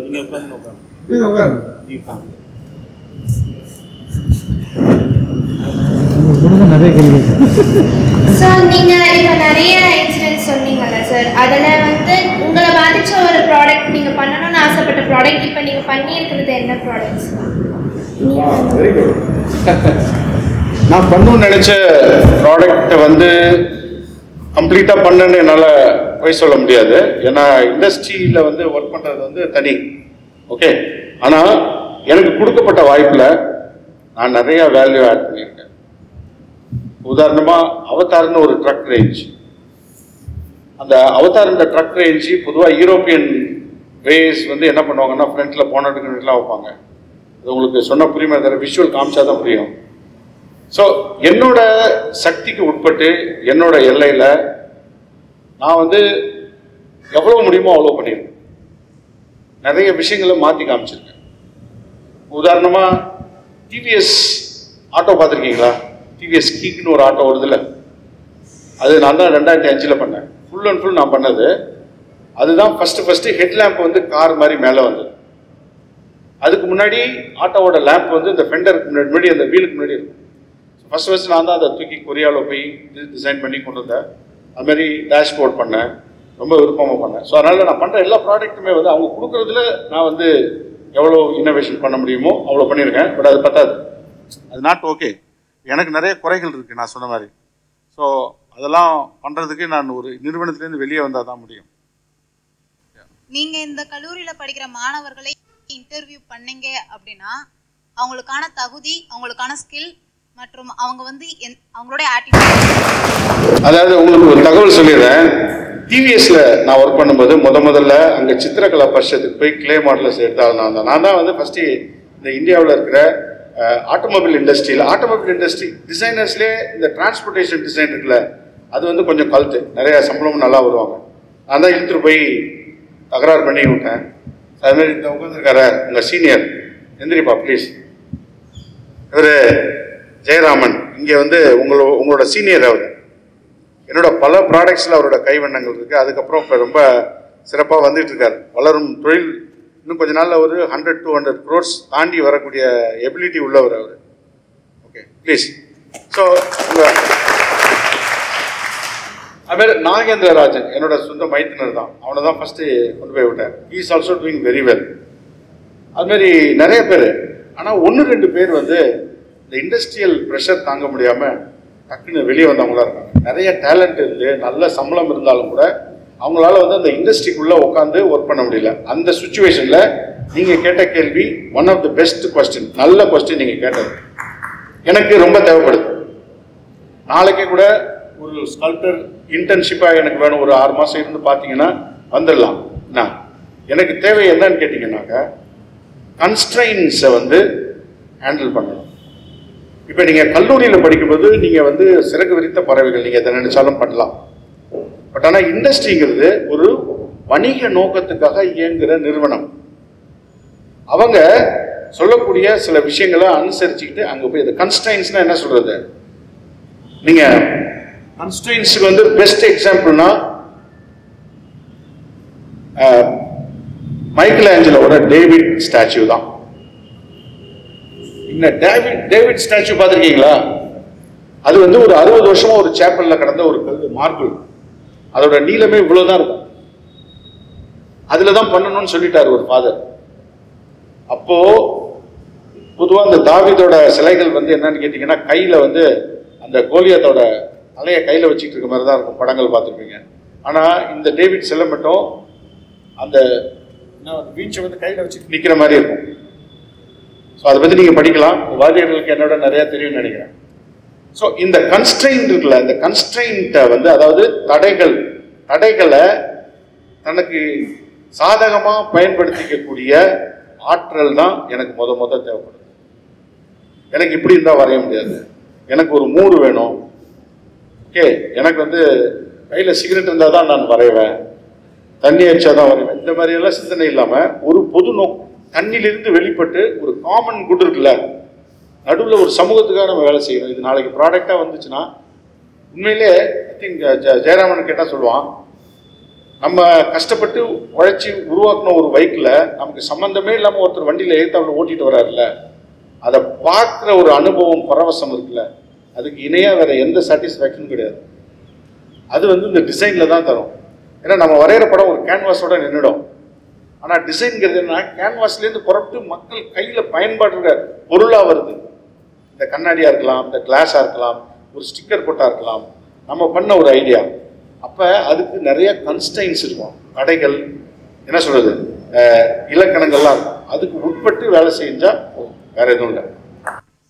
சார், நீங்க இப்ப நிறைய இன்சிடென்ட்ஸ் சொன்னீங்கல்ல சார், அதுல வந்து உங்களை பாதிச்ச ஒரு ப்ராடக்ட், நீங்க பண்ணணும்னு ஆசைப்பட்ட ப்ராடக்ட், இப்ப நீங்க பண்ணியிருக்கிறது என்ன ப்ராடக்ட்ஸ்? Very good. நான் பண்ணணும்னு நினைச்ச ப்ராடக்ட் வந்து கம்ப்ளீட்டாக பண்ணேன்னு என்னால் போய் சொல்ல முடியாது. ஏன்னா இண்டஸ்ட்ரியில் வந்து ஒர்க் பண்ணுறது வந்து தனி. ஓகே, ஆனால் எனக்கு கொடுக்கப்பட்ட வாய்ப்பில் நான் நிறைய வேல்யூ ஆட் பண்ணியிருக்கேன். உதாரணமாக அவதார்னு ஒரு ட்ரக் ரேஞ்ச். அந்த அவதார்ன்ற ட்ரக் ரேஞ்சு பொதுவாக யூரோப்பியன் வேஸ் வந்து என்ன பண்ணுவாங்கன்னா ஃப்ரண்ட்டில் போனட்டுலாம் வைப்பாங்க. அது உங்களுக்கு சொன்ன புரியுமா? தர விஷுவல் காமிச்சா தான் புரியும். ஸோ என்னோட சக்திக்கு உட்பட்டு என்னோட எல்லையில் நான் வந்து எவ்வளோ முடியுமோ அவ்வளோ பண்ணியிருக்கேன். நிறைய விஷயங்களை மாற்றி காமிச்சிருக்கேன். உதாரணமாக டிவிஎஸ் ஆட்டோ பார்த்துருக்கீங்களா? டிவிஎஸ் கீக்குன்னு ஒரு ஆட்டோ வருதுல்ல, அது நான் தான் 2005 பண்ணேன். ஃபுல் அண்ட் ஃபுல் நான் பண்ணது. அதுதான் ஃபஸ்ட்டு ஹெட்லேம்ப் வந்து கார் மாதிரி மேலே வந்தது. அதுக்கு முன்னாடி ஆட்டோவோட லேம்ப் வந்து இந்த ஃபெண்டருக்கு முன்னாடி அந்த வீலுக்கு முன்னாடி இருக்கும். ஃபஸ்ட் நான் தான் அதை தூக்கி கொரியாவில் போய் டிசைன் பண்ணி கொண்டு வந்தேன். அதுமாதிரி டேஷ்போர்ட் பண்ணேன், ரொம்ப விருப்பமாக பண்ணேன். ஸோ அதனால் நான் பண்ணுற எல்லா ப்ராடக்ட்டுமே வந்து அவங்க கொடுக்குறதுல நான் வந்து எவ்வளோ இன்னோவேஷன் பண்ண முடியுமோ அவ்வளோ பண்ணியிருக்கேன். பட் அது பத்தாது, அது நாட் ஓகே. எனக்கு நிறைய குறைகள் இருக்குது நான் சொன்ன மாதிரி. ஸோ அதெல்லாம் பண்ணுறதுக்கு நான் ஒரு நிறுவனத்துலேருந்து வெளியே வந்தால் தான் முடியும். நீங்கள் இந்த கல்லூரியில் படிக்கிற மாணவர்களை இன்டர்வியூ பண்ணீங்க அப்படின்னா அவங்களுக்கான தகுதி, அவங்களுக்கான ஸ்கில் மற்றும் அவங்க வந்து அவங்களுடைய ஆட்டிடியூட். அதாவது உங்களுக்கு ஒரு தகவல் சொல்லிடுறேன். டிவிஎஸ்ல நான் ஒர்க் பண்ணும்போது முதல்ல அங்கே சித்திரகலா பரிஷத்துக்கு போய் கிளே மாடலர்ஸ் எடுத்தாலும் நான் தான் வந்து ஃபஸ்ட்டு இந்த இந்தியாவில் இருக்கிற ஆட்டோமொபைல் இண்டஸ்ட்ரி டிசைனர்ஸ்லேயே இந்த டிரான்ஸ்போர்ட்டேஷன் டிசைன் இருக்குல்ல, அது வந்து கொஞ்சம் கழுத்து நிறையா சம்பளமும் நல்லா வருவாங்க. நான் தான் இழுத்துட்டு போய் தகராறு பண்ணி விட்டேன். அதுமாதிரி இந்த உட்காந்துருக்கார உங்கள் சீனியர் எந்திரிப்பா ப்ளீஸ், இவர் ஜெயராமன், இங்கே வந்து உங்களோட சீனியர் அவர். என்னோட பல ப்ராடக்ட்ஸில் அவரோட கைவண்ணங்கள் இருக்குது. அதுக்கப்புறம் இப்போ ரொம்ப சிறப்பாக வந்துட்டு இருக்கார். வளரும் தொழில் இன்னும் கொஞ்ச நாளில் ஒரு 100-200 crores தாண்டி வரக்கூடிய எபிலிட்டி உள்ளவர் அவர். Okay please. ஸோ அதுமாதிரி நாகேந்திர ராஜன் என்னோட சொந்த மைத்தினர் தான். அவனை தான் ஃபஸ்ட்டு கொண்டு போய் விட்டேன். He is also doing very well. அதுமாரி நிறைய பேர். ஆனால் 1-2 பேர் வந்து இந்த இண்டஸ்ட்ரியல் ப்ரெஷர் தாங்க முடியாமல் டக்குன்னு வெளியே வந்தவங்களா இருக்காங்க. நிறைய டேலண்ட் இருந்து நல்ல சம்பளம் இருந்தாலும் கூட அவங்களால வந்து அந்த இண்டஸ்ட்ரிக்குள்ளே உட்காந்து ஒர்க் பண்ண முடியல. அந்த சுச்சுவேஷனில் நீங்கள் கேட்ட கேள்வி one of the best question, நல்ல கொஸ்டின் நீங்கள் கேட்டது எனக்கு ரொம்ப தேவைப்படுது. நாளைக்கே கூட ஒரு ஸ்கல்ப்டர் இன்டர்ன்ஷிப்பாக எனக்கு வேணும், ஒரு 6 மாதம் இருந்து பார்த்தீங்கன்னா வந்துடலாம். நான் எனக்கு தேவை என்னன்னு கேட்டிங்கன்னாக்கா கன்ஸ்ட்ரைன்ஸை வந்து ஹேண்டில் பண்ணணும். இப்போ நீங்கள் கல்லூரியில் படிக்கும்போது நீங்கள் வந்து சிறகு விரித்த பறவைகள், நீங்கள் எதை நினைச்சாலும் பண்ணலாம். பட் ஆனால் இண்டஸ்ட்ரிங்கிறது ஒரு வணிக நோக்கத்துக்காக இயங்குகிற நிறுவனம். அவங்க சொல்லக்கூடிய சில விஷயங்களை அனுசரிச்சுக்கிட்டு அங்கே போய் இந்த கன்ஸ்ட்ரைன்ஸ்னா என்ன சொல்றது, நீங்கள் கன்ஸ்ட்ரைன்ஸுக்கு வந்து பெஸ்ட் எக்ஸாம்பிள்னா மைக்கேல் ஆஞ்சலோட டேவிட் ஸ்டாச்சு தான். இந்த டேவிட் ஸ்டாச்சு பார்த்துருக்கீங்களா? அது வந்து ஒரு 60 வருஷமா ஒரு சேப்பல்ல கடந்த ஒரு கல் மார்பிள். அதோட நீளமே இவ்வளவுதான் இருக்கும். அதுலதான் பண்ணணும்னு சொல்லிட்டாரு ஒரு ஃபாதர். அப்போ பொதுவா அந்த தாவீதோட சிலைகள் வந்து என்னன்னு கேட்டீங்கன்னா கையில வந்து அந்த கோலியாத்தோட தலையை கையில வச்சுட்டு இருக்க மாதிரி தான் இருக்கும், படங்கள் பார்த்துருப்பீங்க. ஆனா இந்த டேவிட் சிலை மட்டும் அந்த வீச்சை வந்து கையில வச்சுட்டு நிக்கிற மாதிரி இருக்கும். ஸோ அதை பத்தி நீங்க படிக்கலாம், வாதியர்களுக்கு என்னோட நிறைய தெரியும்னு நினைக்கிறேன். ஸோ இந்த கன்ஸ்ட்ரெயின்ட் இருக்குல்ல, இந்த கன்ஸ்ட்ரெயின்ட்டை வந்து அதாவது தடைகளை தனக்கு சாதகமா பயன்படுத்திக்கக்கூடிய ஆற்றல் தான் எனக்கு முத தேவைப்படுது. எனக்கு இப்படி இருந்தா வரைய முடியாது, எனக்கு ஒரு மூடு வேணும். ஓகே, எனக்கு வந்து கையில சிகரெட் இருந்தா தான் நான் வரைவேன், தண்ணி அடிச்சாதான் வரைவேன். இந்த மாதிரி எல்லாம் சிந்தனை இல்லாம ஒரு பொது தண்ணிலிருந்து வெளிப்பட்டு ஒரு காமன் குட் இருக்குல்ல, நடுவில் ஒரு சமூகத்துக்காக நம்ம வேலை செய்யணும். இது நாளைக்கு ப்ராடக்டா வந்துச்சுன்னா உண்மையிலே ஐ திங்க் ஜெயராமன் கேட்டா சொல்லுவான், நம்ம கஷ்டப்பட்டு உழைச்சி உருவாக்குன ஒரு பைக்கில் நமக்கு சம்பந்தமே இல்லாமல் ஒருத்தர் வண்டியில் ஏத்தாவில் ஓட்டிட்டு வர்றாருல்ல, அதை பார்க்குற ஒரு அனுபவம் பரவசம் இருக்குல்ல, அதுக்கு இணையாக வேற எந்த சாட்டிஸ்ஃபேக்ஷனும் கிடையாது. அது வந்து இந்த டிசைனில் தான் தரும். ஏன்னா நம்ம வரைகிற படம் ஒரு கேன்வாஸோட நின்றுடும். ஆனால் டிசைன்கிறது என்ன, கேன்வாஸ்லேருந்து புறப்பட்டு மக்கள் கையில் பயன்பாடுற பொருளாக வருது. இந்த கண்ணாடியாக இருக்கலாம், இந்த கிளாஸாக இருக்கலாம், ஒரு ஸ்டிக்கர் போட்டாக இருக்கலாம், நம்ம பண்ண ஒரு ஐடியா. அப்போ அதுக்கு நிறைய கன்ஸ்டைன்ஸ் இருக்கும், தடைகள், என்ன சொல்கிறது, இலக்கணங்கள்லாம் இருக்கும். அதுக்கு உட்பட்டு வேலை செஞ்சா வேற எதுவும் இல்லை.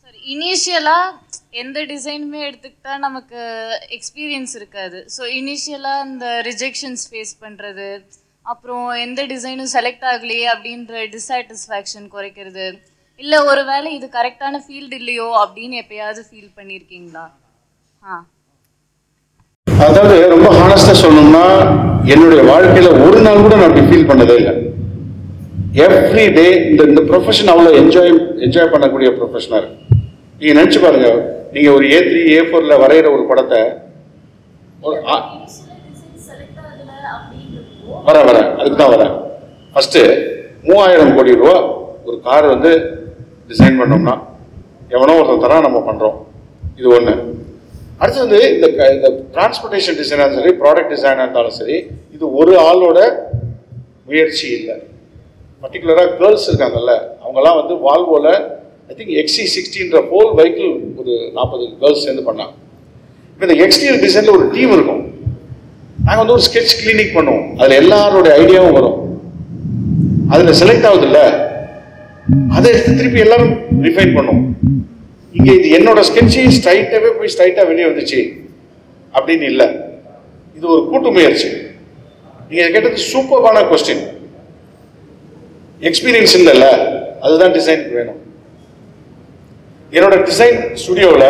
சார், இனிஷியலாக எந்த டிசைனுமே எடுத்துக்கிட்டா நமக்கு எக்ஸ்பீரியன்ஸ் இருக்காது. ஸோ இனிஷியலாக இந்த ரிஜெக்ஷன்ஸ் ஃபேஸ் பண்ணுறது, அப்புறம் எந்த டிசைனும் செலக்ட் ஆகலையே அப்படின்ற டிஸாட்டிஸ்ஃபேக்ஷன் குறைக்கிறது, இல்லை ஒரு வேளை இது கரெக்டான ஃபீல்டு இல்லையோ அப்படின்னு எப்பயாவது ஃபீல் பண்ணியிருக்கீங்களா? அதாவது ரொம்ப ஹானஸ்டா சொல்லணும்னா என்னுடைய வாழ்க்கையில ஒரு நாள் கூட நான் அப்படி ஃபீல் பண்ணதே இல்லை. எவ்ரி டே இந்த ப்ரொஃபஷன் அவ்வளோ என்ஜாய் பண்ணக்கூடிய ப்ரொஃபஷனாக இருக்கு. நீங்க நினைச்சு பாருங்க, நீங்க ஒரு A3 A4ல வரைகிற ஒரு படத்தை வர அதுக்கு தான் வரேன். ஃபர்ஸ்ட் 3000 கோடி ரூபா ஒரு கார் வந்து டிசைன் பண்ணோம்னா எவனோ ஒருத்தர் தரா நம்ம பண்றோம். இது ஒண்ணு. அடுத்து வந்து இந்த டிரான்ஸ்போர்ட்டேஷன் டிசைனாக சரி, ப்ராடக்ட் டிசைனாக இருந்தாலும் சரி, இது ஒரு ஆளோட முயற்சி இல்லை. பர்டிகுலராக கேர்ள்ஸ் இருக்காங்கல்ல, அவங்கெல்லாம் வந்து வால்வோல ஐ திங்க் XC60ன்ற ஹோல் வெஹிக்கிள் ஒரு 40 கேர்ள்ஸ் சேர்ந்து பண்ணாங்க. இப்போ இந்த எக்ஸ்டீரியர் டிசைனில் ஒரு டீம் இருக்கும். நாங்கள் வந்து ஒரு ஸ்கெட்ச் கிளினிக் பண்ணுவோம், அதில் எல்லாரோட ஐடியாவும் வரும். அதில் செலக்ட் ஆகுது இல்லை, அதை எடுத்து திருப்பி எல்லாரும் ரிஃபைன் பண்ணுவோம். இங்கே இது என்னோட ஸ்கெட்சு ஸ்ட்ரைட்டாகவே போய் ஸ்ட்ரைட்டாக வெளியே வந்துச்சு அப்படின்னு இல்லை, இது ஒரு கூட்டு முயற்சி. நீங்கள் கேட்டது சூப்பரான கொஸ்டின். எக்ஸ்பீரியன்ஸ் இல்லைல்ல, அதுதான் டிசைனுக்கு வேணும். என்னோட டிசைன் ஸ்டுடியோவில்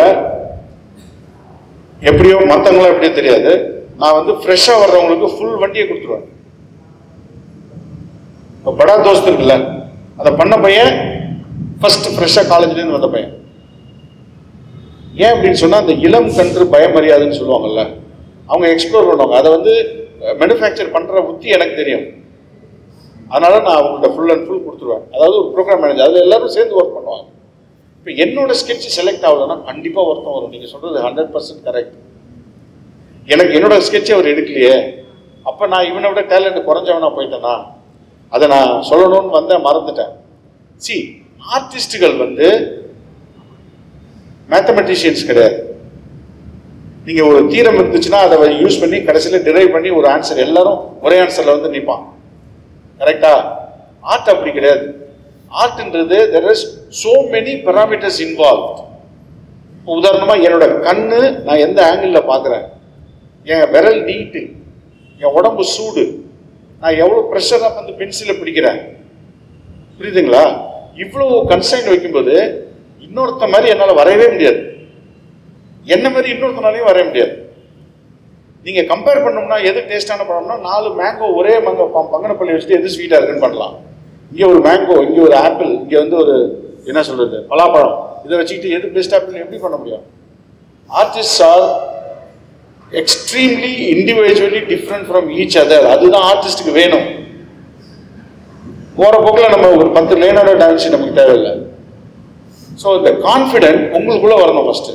எப்படியோ மற்றவங்களும் எப்படியோ தெரியாது, நான் வந்து ஃப்ரெஷ்ஷாக வர்றவங்களுக்கு ஃபுல் வண்டியை கொடுத்துருவேன். இப்போ படா தோஸ்து இருக்குல்ல, அதை பண்ண பையன் ஃபர்ஸ்ட் ஃப்ரெஷ்ஷாக காலேஜ்லேருந்து வந்த பையன். ஏன் அப்படின்னு சொன்னால் அந்த இளம் கன்று பயமறியாதுன்னு சொல்லுவாங்கல்ல, அவங்க எக்ஸ்ப்ளோர் பண்ணுவாங்க. அதை வந்து மேனுஃபேக்சர் பண்ணுற உத்தி எனக்கு தெரியும், அதனால நான் அவங்கள்ட்ட ஃபுல் அண்ட் ஃபுல் கொடுத்துருவேன். அதாவது ஒரு ப்ரோக்ராம் மேனேஜர், அதில் எல்லாரும் சேர்ந்து ஒர்க் பண்ணுவாங்க. இப்போ என்னோட ஸ்கெட்ச் செலக்ட் ஆகலைன்னா கண்டிப்பாக ஒருத்தம் வரும். நீங்கள் சொல்கிறது 100% கரெக்ட். எனக்கு என்னோட ஸ்கெட்சை அவர் எடுக்கலையே, அப்போ நான் இவனை விட டேலண்ட் குறைஞ்சவனா போயிட்டேனா, அதை நான் சொல்லணும்னு வந்தேன், மறந்துட்டேன். சி, ஆர்டிஸ்டுகள் வந்து மேத்தமெட்டிஷியன்ஸ் கிடையாது. நீங்கள் ஒரு தீரம் இருந்துச்சுன்னா அதை யூஸ் பண்ணி கடைசியில் டிரைவ் பண்ணி ஒரு ஆன்சர் எல்லாரும் ஒரே ஆன்சரில் வந்து நிற்பான். கரெக்டா? ஆர்ட் அப்படி கிடையாது. ஆர்ட்ன்றது there is so many parameters involved. உதாரணமாக என்னோட கண்ணு நான் எந்த ஆங்கிளில் பார்க்குறேன், என் விரல் நீட்டு, என் உடம்பு சூடு, நான் எவ்வளோ ப்ரெஷராக வந்து பென்சிலை பிடிக்கிறேன், புரியுதுங்களா? இவ்வளோ கன்ஸ்ட்ரைன்ட் வைக்கும்போது இன்னொருத்த மாதிரி என்னால் வரையவே முடியாது, என்ன மாதிரி இன்னொருத்தனாலையும் வரைய முடியாது. நீங்கள் கம்பேர் பண்ணோம்னா எது டேஸ்டான பழம்னா 4 மேங்கோ ஒரே மேங்கோ பங்கனப்பள்ளி வச்சுட்டு எது ஸ்வீட்டாக இருக்குன்னு பண்ணலாம். இங்கே ஒரு மேங்கோ, இங்கே ஒரு ஆப்பிள், இங்கே வந்து ஒரு என்ன சொல்கிறது பலாப்பழம், இதை வச்சுக்கிட்டு எது பெஸ்ட் ஆப்பிள் எப்படி பண்ண முடியும்? Artist are extremely individually different from each other. அதுதான் ஆர்டிஸ்டுக்கு வேணும். போகிற போக்கில் நம்ம ஒரு 10 லேனோட டான்ஸ் நமக்கு தேவையில்லை. ஸோ இந்த கான்ஃபிடென்ட் உங்களுக்குள்ளே வரணும். ஃபஸ்ட்டு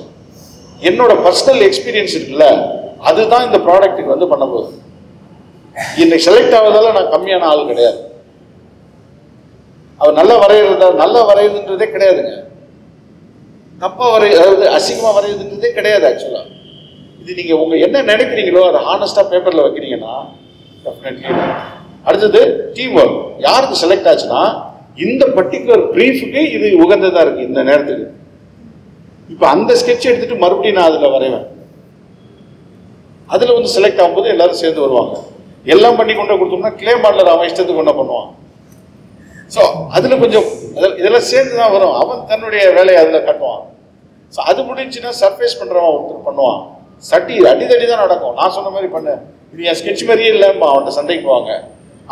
என்னோட பர்சனல் எக்ஸ்பீரியன்ஸ் இருக்குல்ல, அதுதான் இந்த ப்ராடக்ட்டுக்கு வந்து பண்ண போகுது. இன்னைக்கு செலக்ட் ஆகுறதால நான் கம்மியான ஆள் கிடையாது. அவர் நல்லா வரைகிறதுன்றதே கிடையாதுங்க. அதாவது அசிங்கமாக வரைகிறதுன்றதே கிடையாது. ஆக்சுவலாக இது நீங்கள் உங்கள் என்ன நினைக்கிறீங்களோ அதை ஹானஸ்டாக பேப்பரில் வைக்கிறீங்கன்னா டெஃபினெட்லி. அடுத்தது டீம் ஒர்க். யாருக்கு செலக்ட் ஆச்சுன்னா இந்த பர்டிகுலர் ப்ரீஃபுக்கு இது உகந்ததாக இருக்குது இந்த நேரத்துக்கு. இப்போ அந்த ஸ்கெட்ச் எடுத்துட்டு மறுபடியும் நான் அதில் வரைவேன். அதில் வந்து செலக்ட் ஆகும்போது எல்லாரும் சேர்ந்து வருவாங்க. எல்லாம் பண்ணி கொண்டு கொடுத்தோம்னா கிளே மாடலர் அவன் இஷ்டத்துக்கு கொண்டு பண்ணுவான். ஸோ அதில் கொஞ்சம் இதெல்லாம் சேர்ந்து தான் வரும். அவன் தன்னுடைய வேலையை அதில் கட்டுவான். ஸோ அது முடிஞ்சுன்னா சர்ஃபேஸ் பண்ணுறவன் ஒருத்தர் பண்ணுவான். அடிதடி தான் நடக்கும். நான் சொன்ன மாதிரி பண்ண இது என் ஸ்கெட்ச் மாதிரியே இல்லைம்மா அவன்கிட்ட சண்டைக்கு போவாங்க.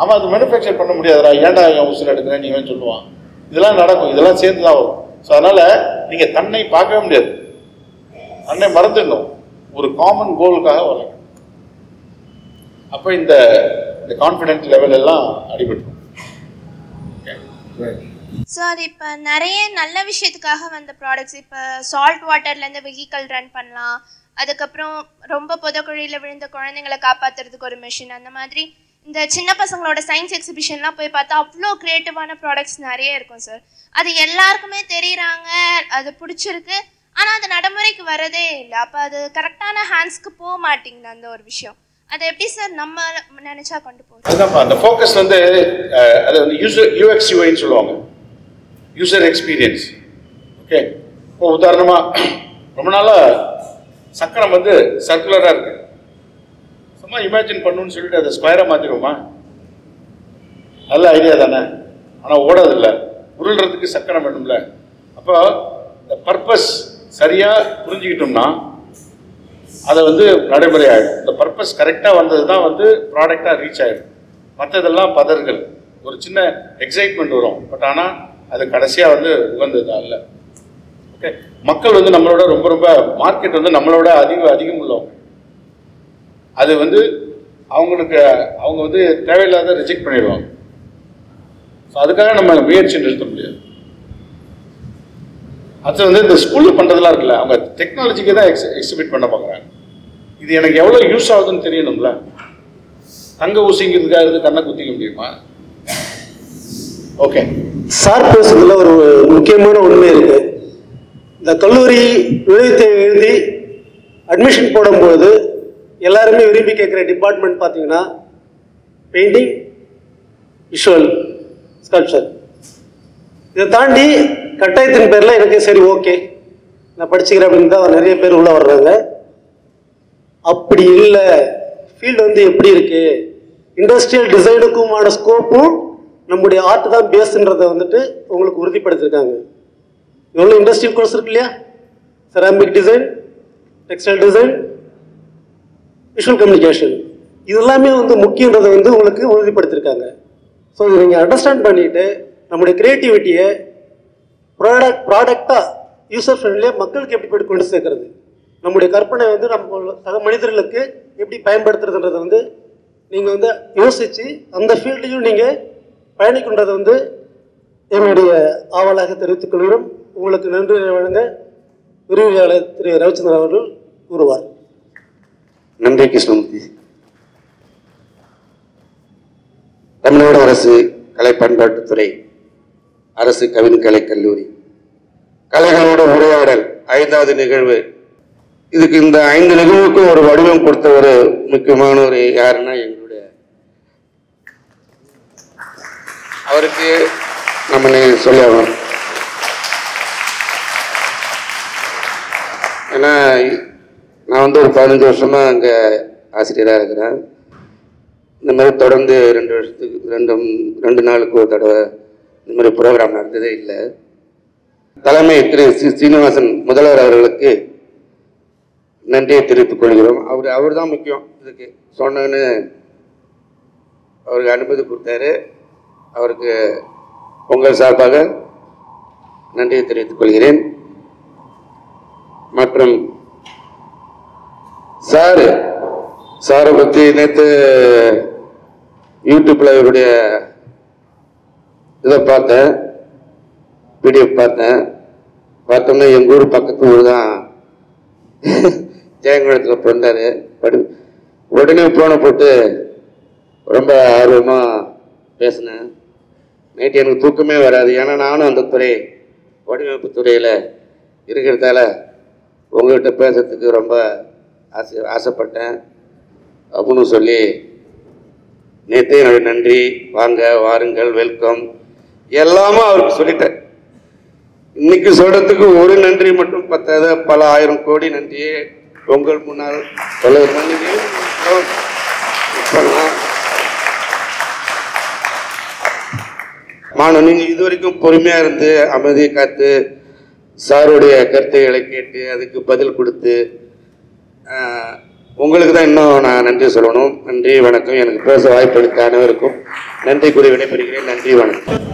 அவன் அது மேனுஃபேக்சர் பண்ண முடியாதுடா, ஏன்டா என் உசுர் எடுக்கிறேன் நீ சொல்லுவான். இதெல்லாம் நடக்கும். இதெல்லாம் சேர்ந்து தான் வரும். ஸோ அதனால் நீங்கள் தன்னை பார்க்கவே முடியாது, தன்னை மறந்துடணும், ஒரு காமன் கோலுக்காக வரணும். அப்போ இந்த கான்ஃபிடென்ட் லெவல் எல்லாம் அடிபட்டுரும். சார் இப்போ நிறைய நல்ல விஷயத்துக்காக வந்த ப்ராடக்ட்ஸ், இப்போ சால்ட் வாட்டர்லேருந்து வெஹிக்கல் ரன் பண்ணலாம், அதுக்கப்புறம் ரொம்ப புதக்குழியில் விழுந்த குழந்தைங்களை காப்பாற்றுறதுக்கு ஒரு மிஷின், அந்த மாதிரி இந்த சின்ன பசங்களோட சயின்ஸ் எக்ஸிபிஷன்லாம் போய் பார்த்தா அவ்வளோ க்ரியேட்டிவான ப்ராடக்ட்ஸ் நிறைய இருக்கும் சார். அது எல்லாருக்குமே தெரியுறாங்க, அது பிடிச்சிருக்கு, ஆனால் அது நடைமுறைக்கு வரதே இல்லை. அப்போ அது கரெக்டான ஹேண்ட்ஸ்க்கு போக மாட்டேங்குது அந்த ஒரு விஷயம். அதை எப்படி சார் நம்ம நினச்சா கொண்டு போகிறோம்? அதுதான் அந்த ஃபோக்கஸ் வந்து அது வந்து யூஎக்ஸ் யூஐன்னு சொல்லுவாங்க, யூசர் எக்ஸ்பீரியன்ஸ். ஓகே, இப்போ உதாரணமாக ரொம்ப நாளாக சக்கரம் வந்து சர்க்குலராக இருக்கு, சும்மா இமேஜின் பண்ணணும்னு சொல்லிட்டு அதை ஸ்கொயராக மாற்றிடுவோமா? நல்ல ஐடியா தானே, ஆனால் ஓடாதில்லை. உருள்றதுக்கு சக்கரம் வேணும்ல. அப்போ இந்த பர்பஸ் சரியாக புரிஞ்சுக்கிட்டோம்னா அதை வந்து நடைமுறை ஆகிடும். இந்த பர்பஸ் கரெக்டாக வந்தது தான் வந்து ப்ராடக்டாக ரீச் ஆகிடும். மற்றதெல்லாம் பதர்கள், ஒரு சின்ன எக்ஸைட்மெண்ட் வரும், பட் ஆனால் அது கடைசியாக வந்து உகந்ததா இல்லை. ஓகே, மக்கள் வந்து நம்மளோட ரொம்ப ரொம்ப மார்க்கெட் வந்து நம்மளோட அதிகம் உள்ளவங்க. அது வந்து அவங்க வந்து தேவையில்லாத ரிஜெக்ட் பண்ணிடுவாங்க. ஸோ அதுக்காக நம்ம முயற்சி நிறுத்த முடியாது. அது வந்து இந்த ஸ்கூலில் பண்ணுறதுலாம் இருக்குல்ல, அவங்க டெக்னாலஜிக்கு தான் எக்ஸிபிட் பண்ண பார்க்குறாங்க. இது எனக்கு எவ்வளோ யூஸ் ஆகுதுன்னு தெரியணும்ல. தங்க ஊசிங்கிறதுக்காக இருந்து கண்ணை குத்திக்க முடியுமா? ஓகே, சார் பேசுறதுல ஒரு முக்கியமான உண்மை இருக்கு. இந்த கல்லூரி நுழைவுத் தேர்வு எழுதி அட்மிஷன் போடும்போது எல்லாருமே விரும்பி கேட்குற டிபார்ட்மெண்ட் பார்த்தீங்கன்னா பெயிண்டிங், விஷுவல், ஸ்கல்ப்சர். இதை தாண்டி கட்டாயத்தின் பேரில் எனக்கு சரி ஓகே நான் படிச்சுக்கிறேன் அப்படின்னு தான் நிறைய பேர் உள்ளே வர்றாங்க. அப்படி இல்லை, ஃபீல்டு வந்து எப்படி இருக்கு, இண்டஸ்ட்ரியல் டிசைனுக்குமான ஸ்கோப்பும் நம்முடைய ஆர்ட் தான் பேஸுன்றதை வந்துட்டு உங்களுக்கு உறுதிப்படுத்திருக்காங்க. எவ்வளோ இண்டஸ்ட்ரியல் கோர்ஸ் இருக்கு இல்லையா, ceramic design, textile design, visual communication, இதெல்லாமே வந்து முக்கியன்றதை வந்து உங்களுக்கு உறுதிப்படுத்திருக்காங்க. ஸோ இதை நீங்கள் அண்டர்ஸ்டாண்ட் பண்ணிட்டு நம்முடைய கிரியேட்டிவிட்டியை ப்ராடக்டாக யூசர் ஃப்ரெண்ட்லியாக மக்களுக்கு எப்படி போய் கொண்டு சேர்க்கறது, நம்முடைய கற்பனை வந்து நம்ம சக மனிதர்களுக்கு எப்படி பயன்படுத்துறதுன்றதை வந்து நீங்கள் வந்து யோசித்து அந்த ஃபீல்டையும் நீங்கள் பயணிக்கின்றதை வந்து என்னுடைய ஆவலாக தெரிவித்துக் கொள்கிறோம். உங்களுக்கு நன்றி வழங்க விரிவுரையாளர் திரு ரவிச்சந்திரன் அவர்கள் கூறுவார். நன்றி கிருஷ்ணமூர்த்தி. தமிழ்நாடு அரசு கலை பண்பாட்டுத்துறை அரசு கவின் கலை கல்லூரி கலைகளோடு உரையாடல் 5வது நிகழ்வு இதுக்கு இந்த 5 நிகழ்வுக்கும் ஒரு வடிவம் கொடுத்த ஒரு முக்கியமான ஒரு யாருன்னா எங்களுடைய அவருக்கு நம்ம சொல்லி ஆகணும். ஏன்னா நான் வந்து ஒரு 15 வருஷமா அங்கே ஆசிரியராக இருக்கிறேன். இந்த மாதிரி தொடர்ந்து 2 வருஷத்துக்கு 2 நாளுக்கு ஒரு தடவை இந்த மாதிரி ப்ரோக்ராம் நடந்ததே இல்லை. தலைமை திரு சீனிவாசன் முதல்வர் அவர்களுக்கு நன்றியை தெரிவித்துக் கொள்கிறோம். அவர் தான் முக்கியம். இதுக்கு சொன்னேன்னு அவருக்கு அனுமதி கொடுத்தாரு. அவருக்கு உங்கள் சார்பாக நன்றியை தெரிவித்துக் கொள்கிறேன். மற்றும் சாரை பற்றி நேற்று யூடியூப்ல இவருடைய இதை பார்த்தேன், பிடிஎஃப் பார்த்தோம்னா எங்கள் ஊர் பக்கத்து ஊர் தான் ஜெயங்குளத்தில் பிறந்தார். உடனே போன போட்டு ரொம்ப ஆர்வமாக பேசினேன். நைட்டு எனக்கு தூக்கமே வராது. ஏன்னா நானும் அந்த வடிவமைப்பு துறையில் இருக்கிறதால உங்கள்கிட்ட பேசுறதுக்கு ரொம்ப ஆசைப்பட்டேன் அப்படின்னு சொல்லி நேற்று என்னுடைய நன்றி, வாங்க வாருங்கள் வெல்கம் எல்லாமே அவருக்கு சொல்லிட்டேன். இன்னைக்கு சொல்றதுக்கு ஒரு நன்றி மட்டும் பத்தாத, பல 1000 கோடி நன்றியே உங்கள் முன்னால் சொல்ல மாணவன். நீங்க இதுவரைக்கும் பொறுமையா இருந்து அமைதியை காத்து சாருடைய கருத்துக்களை கேட்டு அதுக்கு பதில் கொடுத்து உங்களுக்கு தான் இன்னும் நான் நன்றி சொல்லணும். நன்றி, வணக்கம். எனக்கு பேச வாய்ப்பளித்த அனைவருக்கும் நன்றி கூறி விடைபெறுகிறேன். நன்றி, வணக்கம்.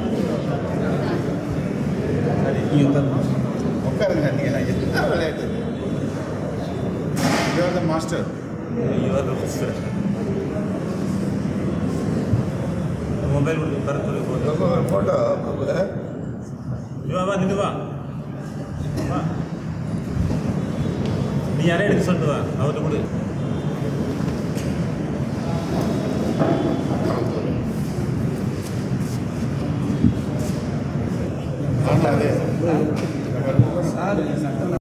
ಮೊಬೈಲ್ ಫೋಟೋ இவா நின்று வா, நீ யாரே எடுக்க சொல்லிட்டு வா, அவர்கிட்ட கொடு.